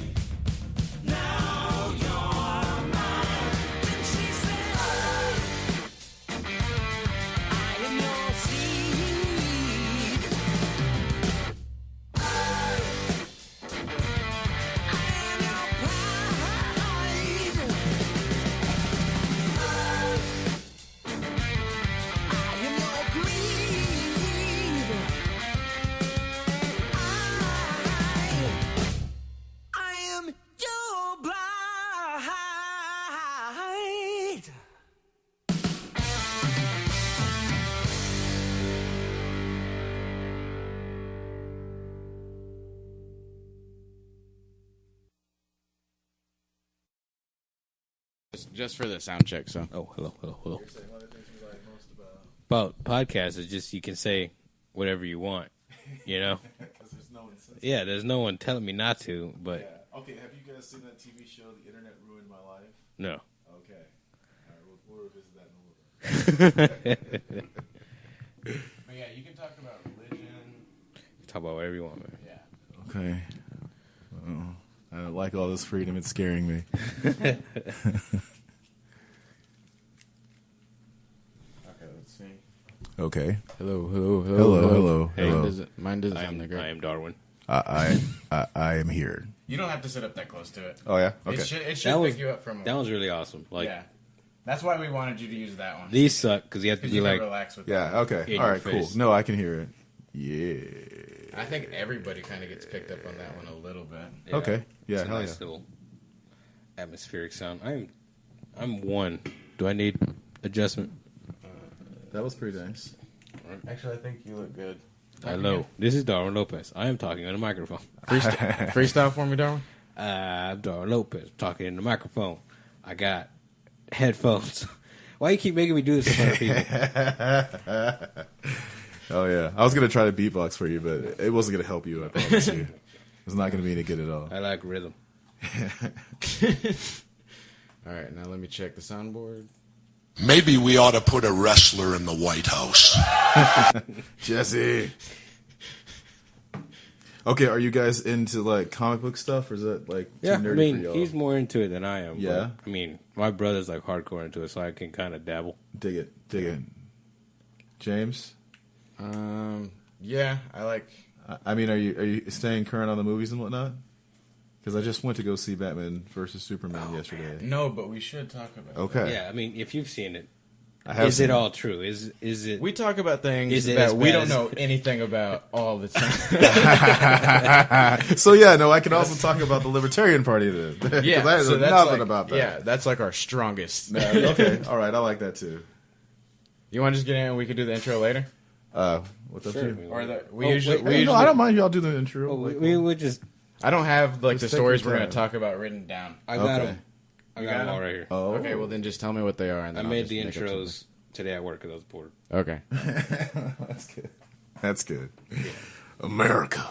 D: Now you're mine. Then she said, I am your seed. I am your pride. I am your greed. I am your blight.
A: Just for the sound check. So
C: Oh, hello. About podcasts is just you can say whatever you want, you know?
B: Because there's no incentive.
C: Yeah, there's no one telling me not to, but
B: Yeah. Okay, have you guys seen that TV show, The Internet Ruined My Life?
C: no.
B: Okay. All right, we'll revisit that in a little bit.
A: but yeah, you can talk about religion.
C: Talk about whatever you want, man.
A: Yeah.
B: Okay. I don't like all this freedom. It's scaring me.
A: Okay, let's see.
B: Okay.
A: Hello.
C: Hey,
B: hello.
A: Mine doesn't
C: I
A: sound that
C: am,
A: great.
C: I am Darwin.
B: I am here.
A: You don't have to sit up that close to it.
B: Oh, yeah?
A: It
B: Okay.
A: should
C: That
A: pick
C: was-
A: you up from.
C: That one's really awesome. Like,
A: yeah. That's why we wanted you to use that one.
C: these suck because you have to
A: Because
C: be
A: you can
C: like,
A: relax with that.
B: Yeah, okay.
C: In
B: All
C: your
B: right, cool.
C: face.
B: No, I can hear it. Yeah.
A: I think everybody kind of gets picked up on that one a little bit.
C: yeah,
B: Okay. Yeah,
C: it's a
B: hell
C: nice
B: yeah.
C: little atmospheric sound. I'm one. Do I need adjustment?
B: That was pretty nice.
A: Actually, I think you look good.
C: Hello, this is Darwin Lopez. I am talking on the microphone.
A: Freestyle for me, Darwin.
C: I'm Darwin Lopez, talking in the microphone. I got headphones. Why you keep making me do this in front of people?
B: Oh, yeah. I was going to try to beatbox for you, but it wasn't going to help you, I promise you. It's not going to be any good at all.
C: I like rhythm.
A: All right, now let me check the soundboard.
E: Maybe we ought to put a wrestler in the White House.
B: Jesse. Okay, are you guys into like comic book stuff, or is that like too
C: Yeah,
B: nerdy
C: I mean,
B: for y'all?
C: he's more into it than I am.
B: Yeah?
C: But, I mean, my brother's like hardcore into it, so I can kind of dabble.
B: Dig it. James?
A: Yeah, I like.
B: I mean, are you staying current on the movies and whatnot? Because I just went to go see Batman versus Superman yesterday.
A: No, but we should talk about.
B: Okay.
C: Yeah, I mean, if you've seen it,
B: I have
C: is
B: seen
C: it all true? Is it?
A: We talk about things
C: Is it as
A: that we
C: bad
A: don't
C: as-
A: know anything about all the time.
B: So yeah, no, I can also talk about the Libertarian Party then.
A: Yeah,
B: I
A: so
B: know
A: that's
B: nothing
A: like,
B: about that.
A: Yeah, that's like our strongest.
B: Okay, all right, I like that too.
A: You want to just get in and we can do the intro later?
B: What's up,
C: Sure,
B: to
C: we
B: you?
C: will.
A: Or the, we
C: Oh,
A: usually,
C: wait,
A: we
B: Hey,
A: usually
B: no, I don't mind y'all do the intro.
C: Oh,
B: Like,
C: we would just.
A: I don't have like the
B: Just take
A: stories
B: your
A: we're going to
B: time.
A: talk about written down.
C: I got
B: Okay.
C: them. I
A: You
C: got
A: got
C: them
A: 'em?
C: all right here.
B: Oh,
A: Okay, well then just tell me what they are. And
C: I
A: then I'll
C: made
A: just
C: the
A: make up
C: intros today at work because I was bored.
A: something. Okay.
B: That's good. America.